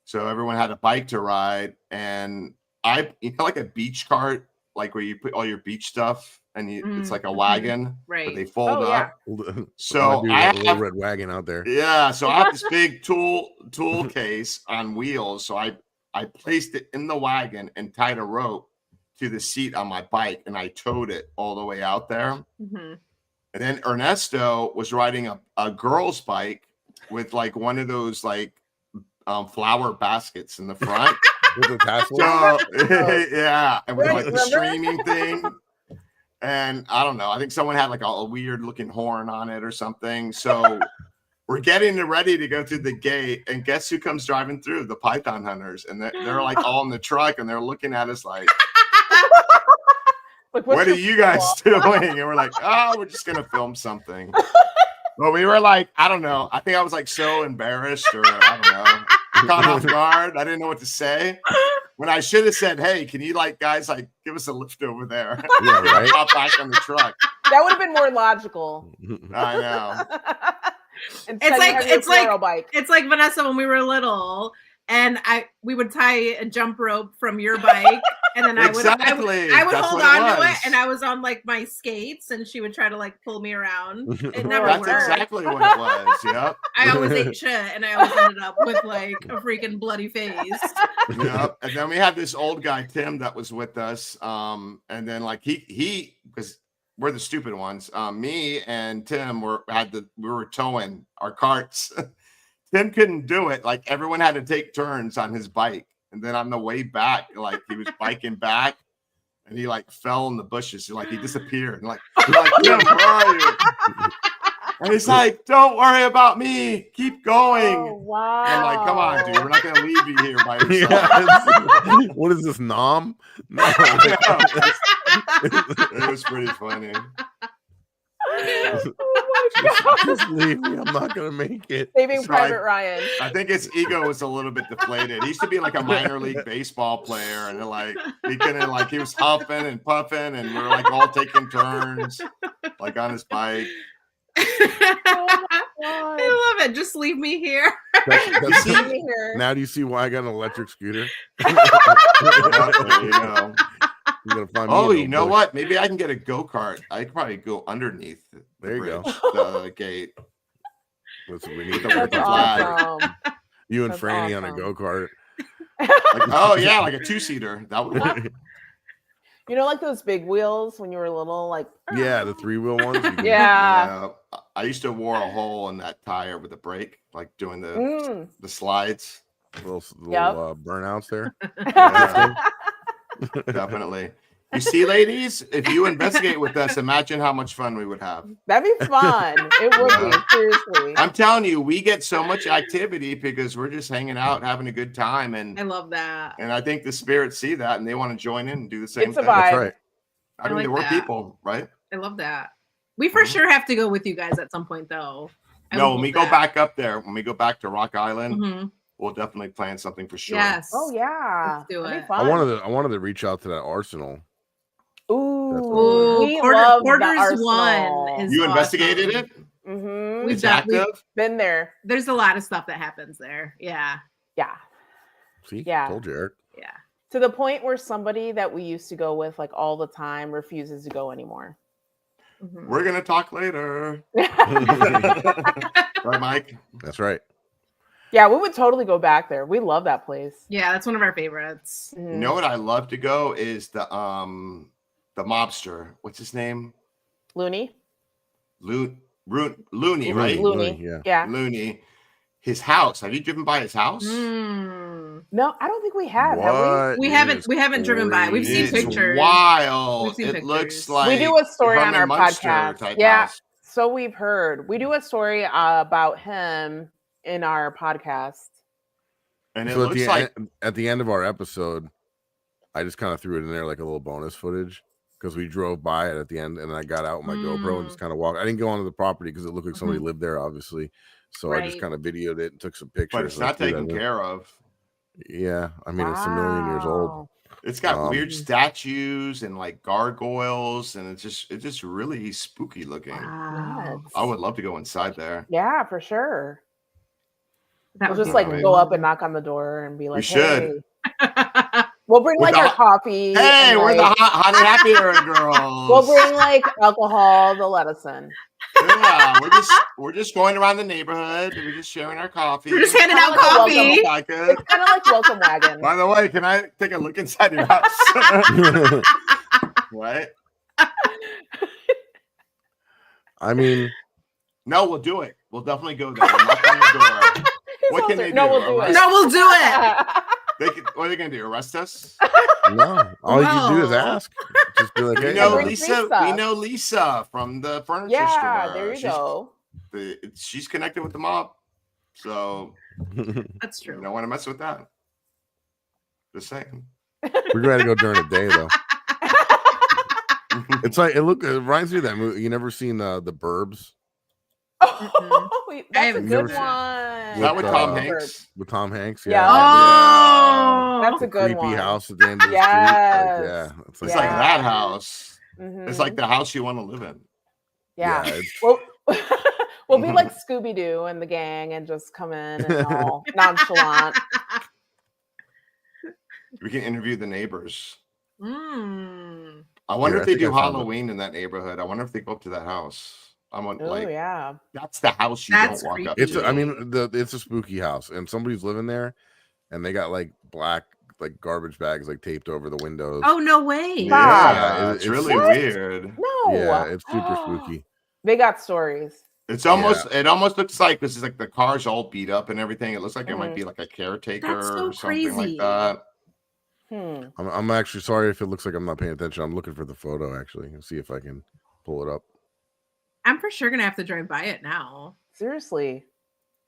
So everyone had a bike to ride. And like a beach cart, like where you put all your beach stuff and it's like a wagon, right? But they fold up. Yeah. So I have a little red wagon out there. Yeah. So I have this big tool case on wheels. So I placed it in the wagon and tied a rope to the seat on my bike, and I towed it all the way out there. Mm-hmm. And then Ernesto was riding a girl's bike with like one of those like flower baskets in the front. With the tassel. So, yeah, and with like the streaming thing. And I don't know. I think someone had like a weird looking horn on it or something. So we're getting ready to go through the gate, and guess who comes driving through? The python hunters, and they're like all in the truck, and they're looking at us like, "What are you guys doing?" And we're like, "Oh, we're just gonna film something." But we were like, I don't know. I think I was like so embarrassed, or I don't know, caught off guard. I didn't know what to say. When I should have said, "Hey, can you like guys like give us a lift over there?" Yeah, right. Hop back on the truck. That would have been more logical. I know. It's like Vanessa when we were little, and we would tie a jump rope from your bike, and then I would hold on to it, and I was on like my skates, and she would try to like pull me around. It never worked. That's exactly what it was. Yep. I always ate shit, and I always ended up with like a freaking bloody face. Yep. And then we had this old guy Tim that was with us, and then like he because we're the stupid ones. Me and Tim we were towing our carts. Tim couldn't do it. Like everyone had to take turns on his bike. And then on the way back, like he was biking back and he like fell in the bushes. Like he disappeared. And like, Tim, where are you? And he's like, "Don't worry about me. Keep going." Oh, wow. And I'm like, "Come on, dude. We're not going to leave you here by yourself." Yeah, what is this, Nom? No. It was pretty funny. Just leave me. I'm not gonna make it. Saving Private Ryan. I think his ego was a little bit deflated. He used to be like a minor league baseball player, and like he was huffing and puffing, and we were like all taking turns, like on his bike. I love it. Just leave me here. Now do you see why I got an electric scooter? There you go. Oh, you know what? Maybe I can get a go-kart. I could probably go underneath the gate. Listen, we need the flag. You and Franny on a go-kart. Like a two-seater. That would work. You know, like those big wheels when you were little, like yeah, the 3-wheel ones. Yeah. I used to wore a hole in that tire with a brake, like doing the slides. Little burnouts there. Yeah. Definitely. You see, ladies, if you investigate with us, imagine how much fun we would have. That'd be fun. It would be, seriously. I'm telling you, we get so much activity because we're just hanging out, having a good time, and I love that. And I think the spirits see that, and they want to join in and do the same thing. That's right. I mean, we're people, right? I love that. We for sure have to go with you guys at some point, though. When we go back up there, when we go back to Rock Island, we'll definitely plan something for sure. Yes. Oh yeah. Let's do it. I wanted to reach out to that arsenal. Ooh. We Porter's the one. Is you investigated it? Mm-hmm. We've been there. There's a lot of stuff that happens there. Yeah. Yeah. See? Yeah. Told you, Eric. Yeah. To the point where somebody that we used to go with like all the time refuses to go anymore. We're gonna talk later. Right, Mike? That's right. Yeah, we would totally go back there. We love that place. Yeah, that's one of our favorites. You know what I love to go is the mobster. What's his name? Looney. Looney, right? Looney. Yeah. Looney. His house. Have you driven by his house? No, I don't think we have. We haven't driven by. We've seen pictures. Wild. It looks like we do a story on our Munster podcast. Yeah. House. So we've heard. We do a story about him in our podcast. And it so looks like at the end of our episode, I just kind of threw it in there like a little bonus footage because we drove by it at the end, and I got out with my GoPro and just kind of walked. I didn't go onto the property because it looked like somebody lived there, obviously. So I just kind of videoed it and took some pictures. But it's not taken care of. Yeah, I mean it's a million years old. It's got weird statues and like gargoyles, and it's just really spooky looking. Wow. I would love to go inside there. Yeah, for sure. We'll just like go up and knock on the door and be like, we should. Hey. We'll bring like our coffee. Hey, we're the hot and happy girls. We'll bring like alcohol, the lettucin. Yeah, we're just going around the neighborhood. We're just sharing our coffee. We're just handing out coffee. It's kind of like welcome wagon. By the way, can I take a look inside your house? What? I mean, no, we'll do it. We'll definitely go there. We'll knock on the door. What can they do? No, we'll do it. No, we'll do it. What are they going to do? Arrest us? No, all you do is ask. Just be like, We hey, know Lisa from the furniture store. Yeah, there you go. She's connected with the mob, so that's true. You don't want to mess with that. Just saying. We're going to go during the day though. It's like it reminds me of that movie. You never seen the Burbs? Oh, that's a good one. Is that with Tom Hanks? With Tom Hanks, yeah. Oh, that's a good creepy one. house at the end of the Yes. street. It's like that house. Mm-hmm. It's like the house you want to live in. Yeah. We'll be like Scooby-Doo and the gang and just come in and all nonchalant. We can interview the neighbors. Mm. I wonder if they do Halloween in that neighborhood. I wonder if they go up to that house. Yeah. That's the house you don't walk up to. I mean, it's a spooky house, and somebody's living there, and they got like black garbage bags like taped over the windows. Oh no way! Yeah, it's really weird. No, yeah, it's super spooky. They got stories. It almost looks like this is like the car's all beat up and everything. It looks like it might be like a caretaker or something like that. I'm actually sorry if it looks like I'm not paying attention. I'm looking for the photo actually and see if I can pull it up. I'm for sure gonna have to drive by it now. Seriously.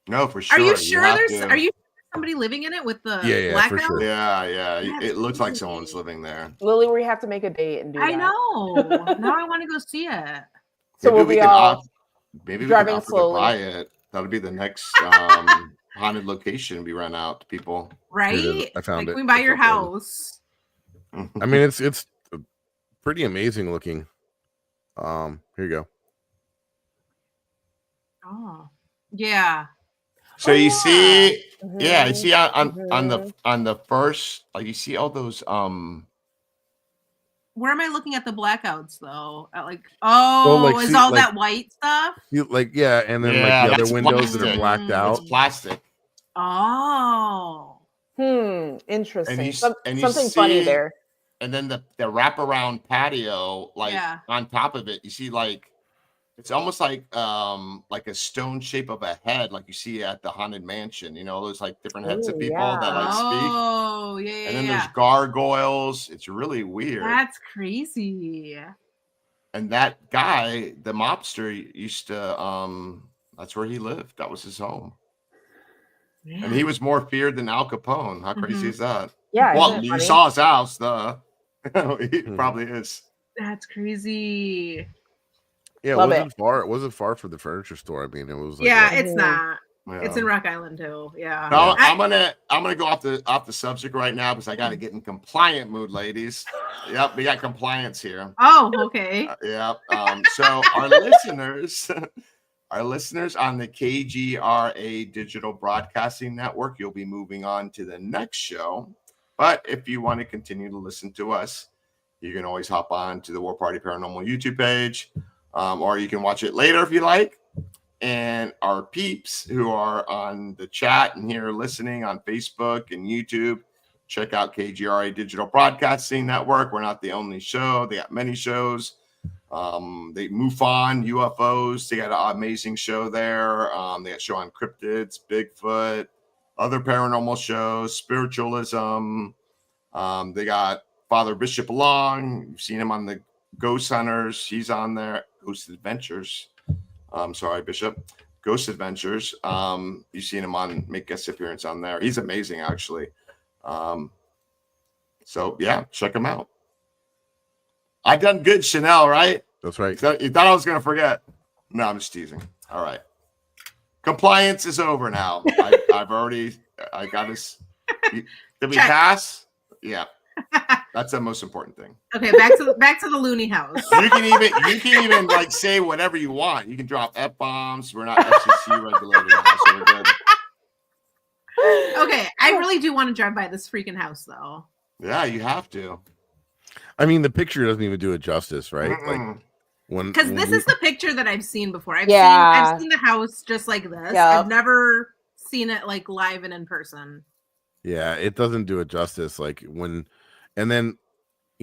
No, for sure. Are you sure are you somebody living in it with the blackout? For sure. Yeah. It looks like someone's living there. Lily, we have to make a date and do that. I know. Now I want to go see it. So we'll be all maybe driving we can slowly. buy it. That'll be the next haunted location we run out to people. Right? I found it. We buy your house. I mean, it's pretty amazing looking. Here you go. Oh, yeah. So you see, you see on the first, like you see all those Where am I looking at the blackouts though? Is all that white stuff? And then like the other windows that are blacked out. It's plastic. Oh. Interesting. And Something funny there. And then the wraparound patio, on top of it, you see like it's almost like a stone shape of a head, like you see at the Haunted Mansion. You know, those like different heads of people that like speak. Oh, yeah. And then there's gargoyles. It's really weird. That's crazy. And that guy, the mobster, used to that's where he lived. That was his home. Yeah. And he was more feared than Al Capone. How crazy is that? Yeah. Well, you saw his house, he probably is. That's crazy. Yeah, it wasn't far from the furniture store. I mean, it was like it's not. Yeah. It's in Rock Island too. Yeah. No, I'm gonna go off the subject right now because I gotta get in compliant mood, ladies. Yep, we got compliance here. Oh, okay. Yep. So our listeners on the KGRA Digital Broadcasting Network, you'll be moving on to the next show. But if you want to continue to listen to us, you can always hop on to the War Party Paranormal YouTube page. Or you can watch it later if you like. And our peeps who are on the chat and here listening on Facebook and YouTube, check out KGRA Digital Broadcasting Network. We're not the only show. They got many shows. They MUFON, UFOs. They got an amazing show there. They got a show on cryptids, Bigfoot, other paranormal shows, spiritualism. They got Father Bishop Long. You've seen him on the Ghost Hunters. He's on there. Ghost Adventures. Sorry, Bishop. Ghost Adventures. You've seen him make guest appearance on there. He's amazing, actually. So yeah, check him out. I done good, Chanel, right? That's right. You thought I was gonna forget? No, I'm just teasing. All right. Compliance is over now. I got us. Did we pass? Yeah. That's the most important thing. Okay, back to the Looney House. You can even like say whatever you want. You can drop F-bombs. We're not FCC regulated now, so we're good. Okay, I really do want to drive by this freaking house though. Yeah, you have to. I mean, the picture doesn't even do it justice, right? Because this is the picture that I've seen before. I've seen the house just like this. Yep. I've never seen it like live and in person. Yeah, it doesn't do it justice. And then,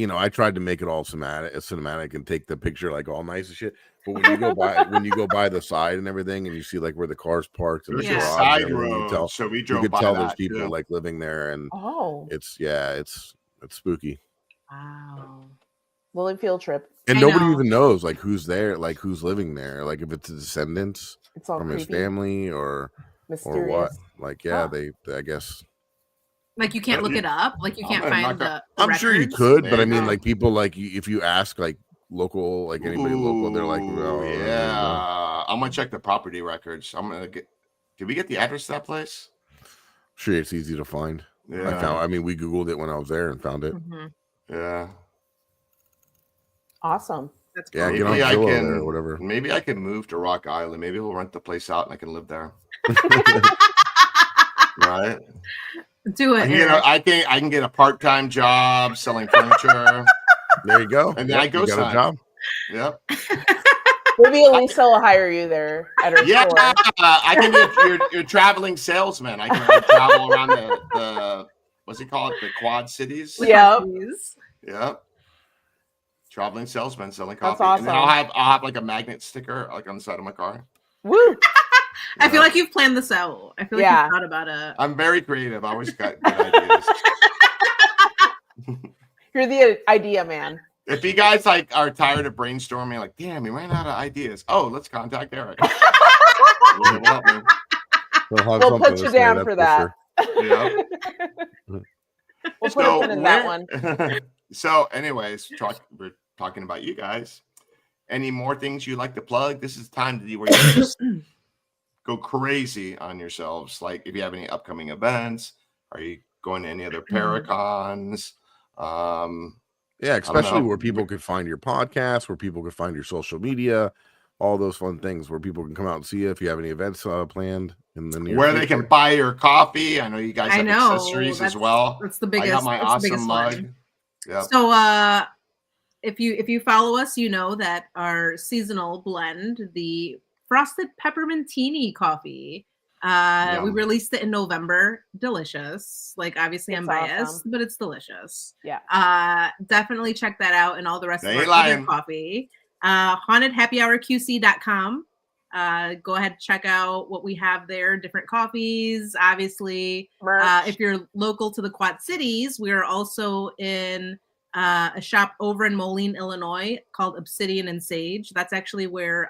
I tried to make it all cinematic and take the picture like all nice and shit. But when you go by the side and everything, and you see like where the car's parked and There's the a garage, side and everything, road, so we you drove could by tell that, there's people yeah. like living there, and it's spooky. Wow. Little field trip. And nobody even knows like who's there, like who's living there, like if it's descendants from his family or what. Like, yeah, they I guess. Like you can't look it up. Like you can't find the I'm records. sure you could, but I mean, like people, like if you ask like local, like anybody local, they're like, oh, yeah. I'm gonna check the property records. I'm gonna get. Did we get the address to that place? Sure, it's easy to find. Yeah. I mean, we Googled it when I was there and found it. Yeah. Awesome. That's cool. Yeah, maybe get on I Zillow can, there or whatever. Maybe I can move to Rock Island. Maybe we'll rent the place out and I can live there. Right. Do it. I can get a part-time job selling furniture. There you go. And then I go you got a job. Yep. Maybe Elisa will hire you there at her store. I can be your traveling salesman. I can travel around the what's it called? The Quad Cities. Yep. Yep. Traveling salesman selling coffee. That's awesome. And then I'll have like a magnet sticker like on the side of my car. Woo! I feel like you've planned this out. I feel like you've thought about it. I'm very creative. I always got good ideas. You're the idea man. If you guys like are tired of brainstorming, like, damn, we ran out of ideas. Oh, let's contact Eric. We'll put you down for that. Sure. We'll put a pin in that one. So, anyways, we're talking about you guys. Any more things you'd like to plug? This is time to do where you just go crazy on yourselves. Like, if you have any upcoming events, are you going to any other Paracons? Yeah, especially where people could find your podcast, where people could find your social media, all those fun things where people can come out and see you if you have any events planned in the near where future. they can buy your coffee. I know you guys have accessories as well. That's the biggest. I got my awesome mug. One. Yep. So if you follow us, you know that our seasonal blend, the frosted peppermintini coffee, we released it in November. Delicious. Like obviously I'm biased, but it's delicious. Yeah. Definitely check that out and all the rest of our other coffee. hauntedhappyhourqc.com. Go ahead and check out what we have there, different coffees, obviously. If you're local to the Quad Cities, we are also in a shop over in Moline, Illinois called Obsidian and Sage. That's actually where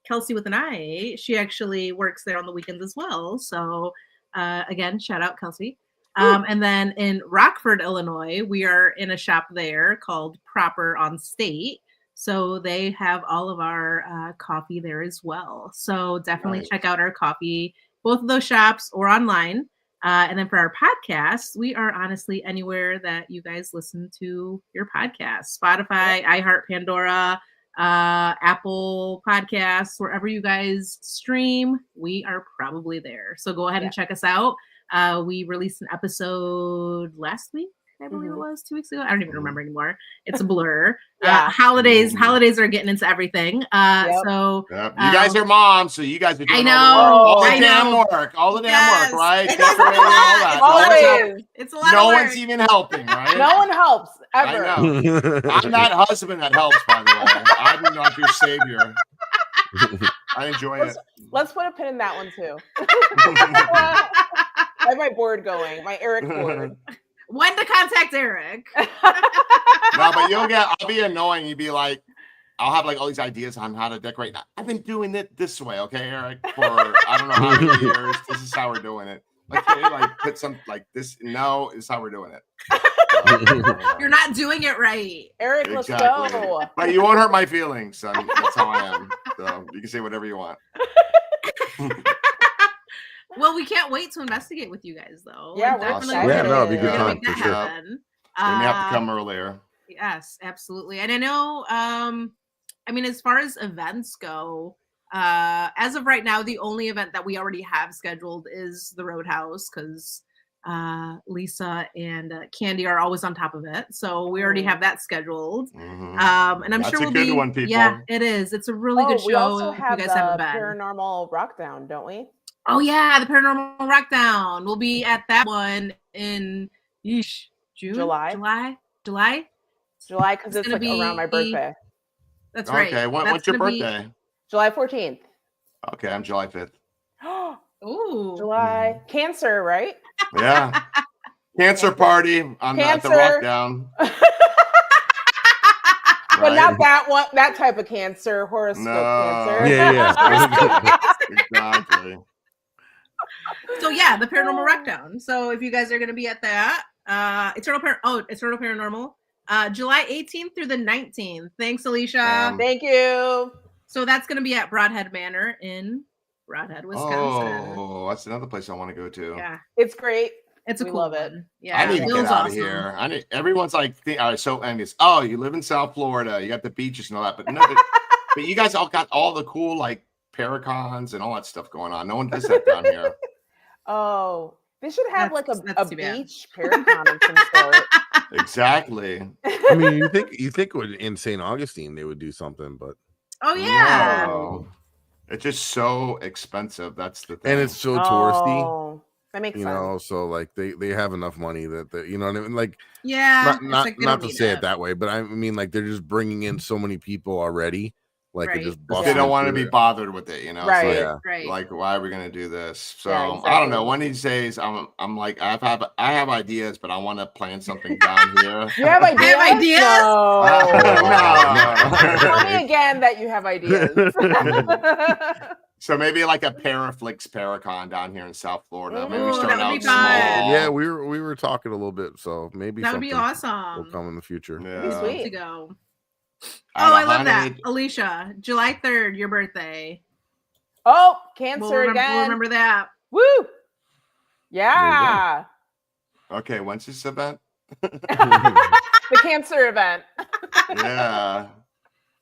Kelsey with an I, she actually works there on the weekends as well. So again, shout out Kelsey. And then in Rockford, Illinois, we are in a shop there called Proper on State. So they have all of our coffee there as well. So definitely check out our coffee, both of those shops or online. And then for our podcast, we are honestly anywhere that you guys listen to your podcast. Spotify, iHeart, Pandora, Apple Podcasts, wherever you guys stream, we are probably there. So go ahead and check us out. We released an episode last week. I believe it was 2 weeks ago. I don't even remember anymore. It's a blur. Holidays are getting into everything. So you guys are moms, so you guys are doing all the damn work, right? It's a lot. No one's even helping, right? No one helps ever. I know. I'm that husband that helps, by the way. I'm not your savior. I enjoy it. Let's put a pin in that one too. I have my board going, my Eric board. When to contact Eric? No, but I'll be annoying. You'd be like, I'll have like all these ideas on how to decorate. I've been doing it this way, okay, Eric, for I don't know how many years. This is how we're doing it. Okay, like put some like this. No, this is how we're doing it. You're not doing it right, Eric. Exactly. Let's go. But you won't hurt my feelings. That's how I am. So you can say whatever you want. Well, we can't wait to investigate with you guys, though. Yeah, definitely. Yeah, no, it'd be a good time for sure. We may have to come earlier. Yes, absolutely. And I know, I mean, as far as events go, as of right now, the only event that we already have scheduled is the Roadhouse because Lisa and Candy are always on top of it. So we already have that scheduled. And I'm sure we'll be. That's a good one, people. Yeah, it is. It's a really good show. We also have you guys haven't been. Paranormal Rockdown, don't we? Oh yeah, the Paranormal Rockdown. We'll be at that one in June, July, because it's like around my birthday. That's right. Okay, what's your birthday? July 14th. Okay, I'm July 5th. Ooh. July. Cancer, right? Yeah. Cancer party on at the Rock Down. But not that one, that type of cancer, horoscope cancer. Yeah. Exactly. So yeah, the Paranormal Rockdown. So if you guys are going to be at that, Eternal Paranormal, July 18th through the 19th. Thanks, Alicia. Thank you. So that's going to be at Broadhead Manor in Broadhead, Wisconsin. Oh, that's another place I want to go to. Yeah, it's great. It's a we cool love one. it. Yeah, I need to get out of awesome. here. Everyone's like, so envious. Oh, you live in South Florida. You got the beaches and all that, but no, but you guys all got all the cool like Paracons and all that stuff going on. No one does that down here. Oh, they should have like a bad. beach Paracon of some sort. Exactly. I mean, you think in St. Augustine they would do something, but oh yeah, no. It's just so expensive. That's the thing. And it's so touristy. Oh, that makes sense. You know, so like they have enough money that you know what I mean. Like yeah, not to say it that way, but I mean like they're just bringing in so many people already. Like Right. it just they don't want to be bothered with it, you know. Right. So like, Yeah. right. like, why are we gonna do this? So Yeah, I don't exactly. know. One of these days, I'm like, I have ideas, but I want to plan something down here. You have ideas? I have ideas? No. Tell me again that you have ideas. So maybe like a Paraflix Paracon down here in South Florida. Maybe Ooh, start that would out be small. fun. Yeah, we were talking a little bit, so maybe That would be something awesome. will come in the future. Yeah. Sweet. To go. Out Oh, of I love that, Haunted- Alicia. July 3rd, your birthday. Oh, Cancer We'll again. remember that. Woo! Yeah. Okay, when's this event? The Cancer event. Yeah.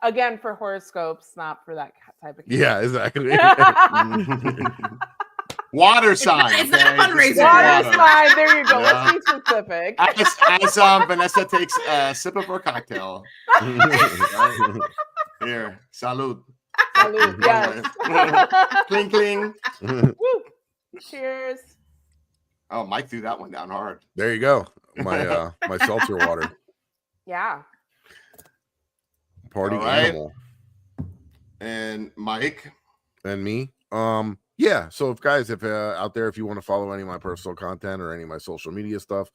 Again, for horoscopes, not for that type of. Yeah, exactly. Water sign. It's not a okay? Just fundraiser. Water water. slide. There you go. Yeah. Let's be specific. As Vanessa takes a sip of her cocktail. Here, salud. Salud, yes. Cling, cling. Woo. Cheers. Oh, Mike threw that one down hard. There you go. My my seltzer water. Yeah. Party All right. animal. And Mike. And me. Yeah, so if guys, if out there, if you want to follow any of my personal content or any of my social media stuff,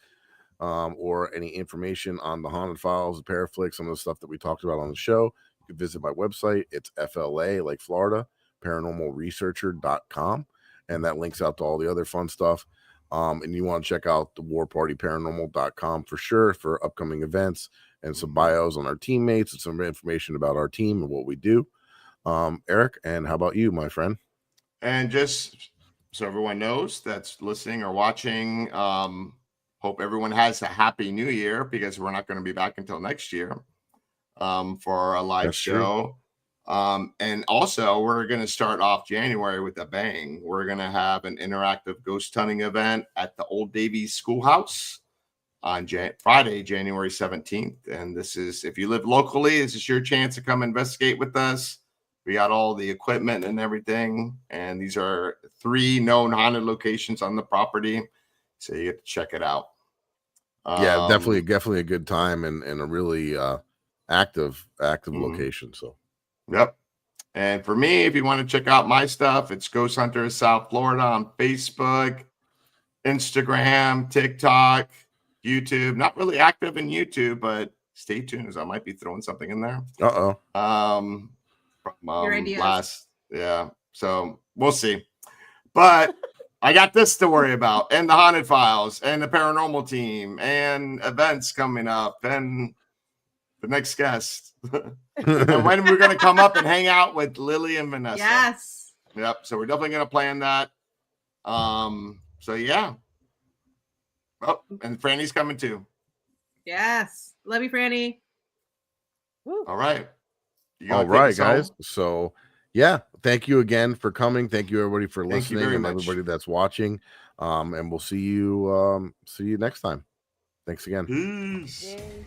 or any information on the Haunted Files, the Paraflix, some of the stuff that we talked about on the show, you can visit my website. It's FLA, like Florida, paranormalresearcher.com, and that links out to all the other fun stuff. And you want to check out the warpartyparanormal.com for sure for upcoming events and some bios on our teammates and some information about our team and what we do. Eric, and how about you, my friend? And just so everyone knows that's listening or watching, hope everyone has a happy new year, because we're not going to be back until next year for a live That's show. And also, we're going to start off January with a bang. We're going to have an interactive ghost hunting event at the Old Davies Schoolhouse on Friday, January 17th. And this is, if you live locally, this is your chance to come investigate with us. We got all the equipment and everything. And these are 3 known haunted locations on the property. So you get to check it out. Yeah, definitely a good time and a really active location. So yep. And for me, if you want to check out my stuff, it's Ghost Hunters South Florida on Facebook, Instagram, TikTok, YouTube. Not really active in YouTube, but stay tuned, as I might be throwing something in there. Your ideas. So we'll see. But I got this to worry about, and the Haunted Files, and the Paranormal Team, and events coming up, and the next guest. And when we're going to come up and hang out with Lili and Vanessa. Yes. Yep. So we're definitely going to plan that. So yeah. Oh, and Franny's coming too. Yes. Love you, Franny. All right. All right, guys. So yeah, thank you again for coming. Thank you everybody for listening, and everybody that's watching. And we'll see you next time. Thanks again. Peace. Yay.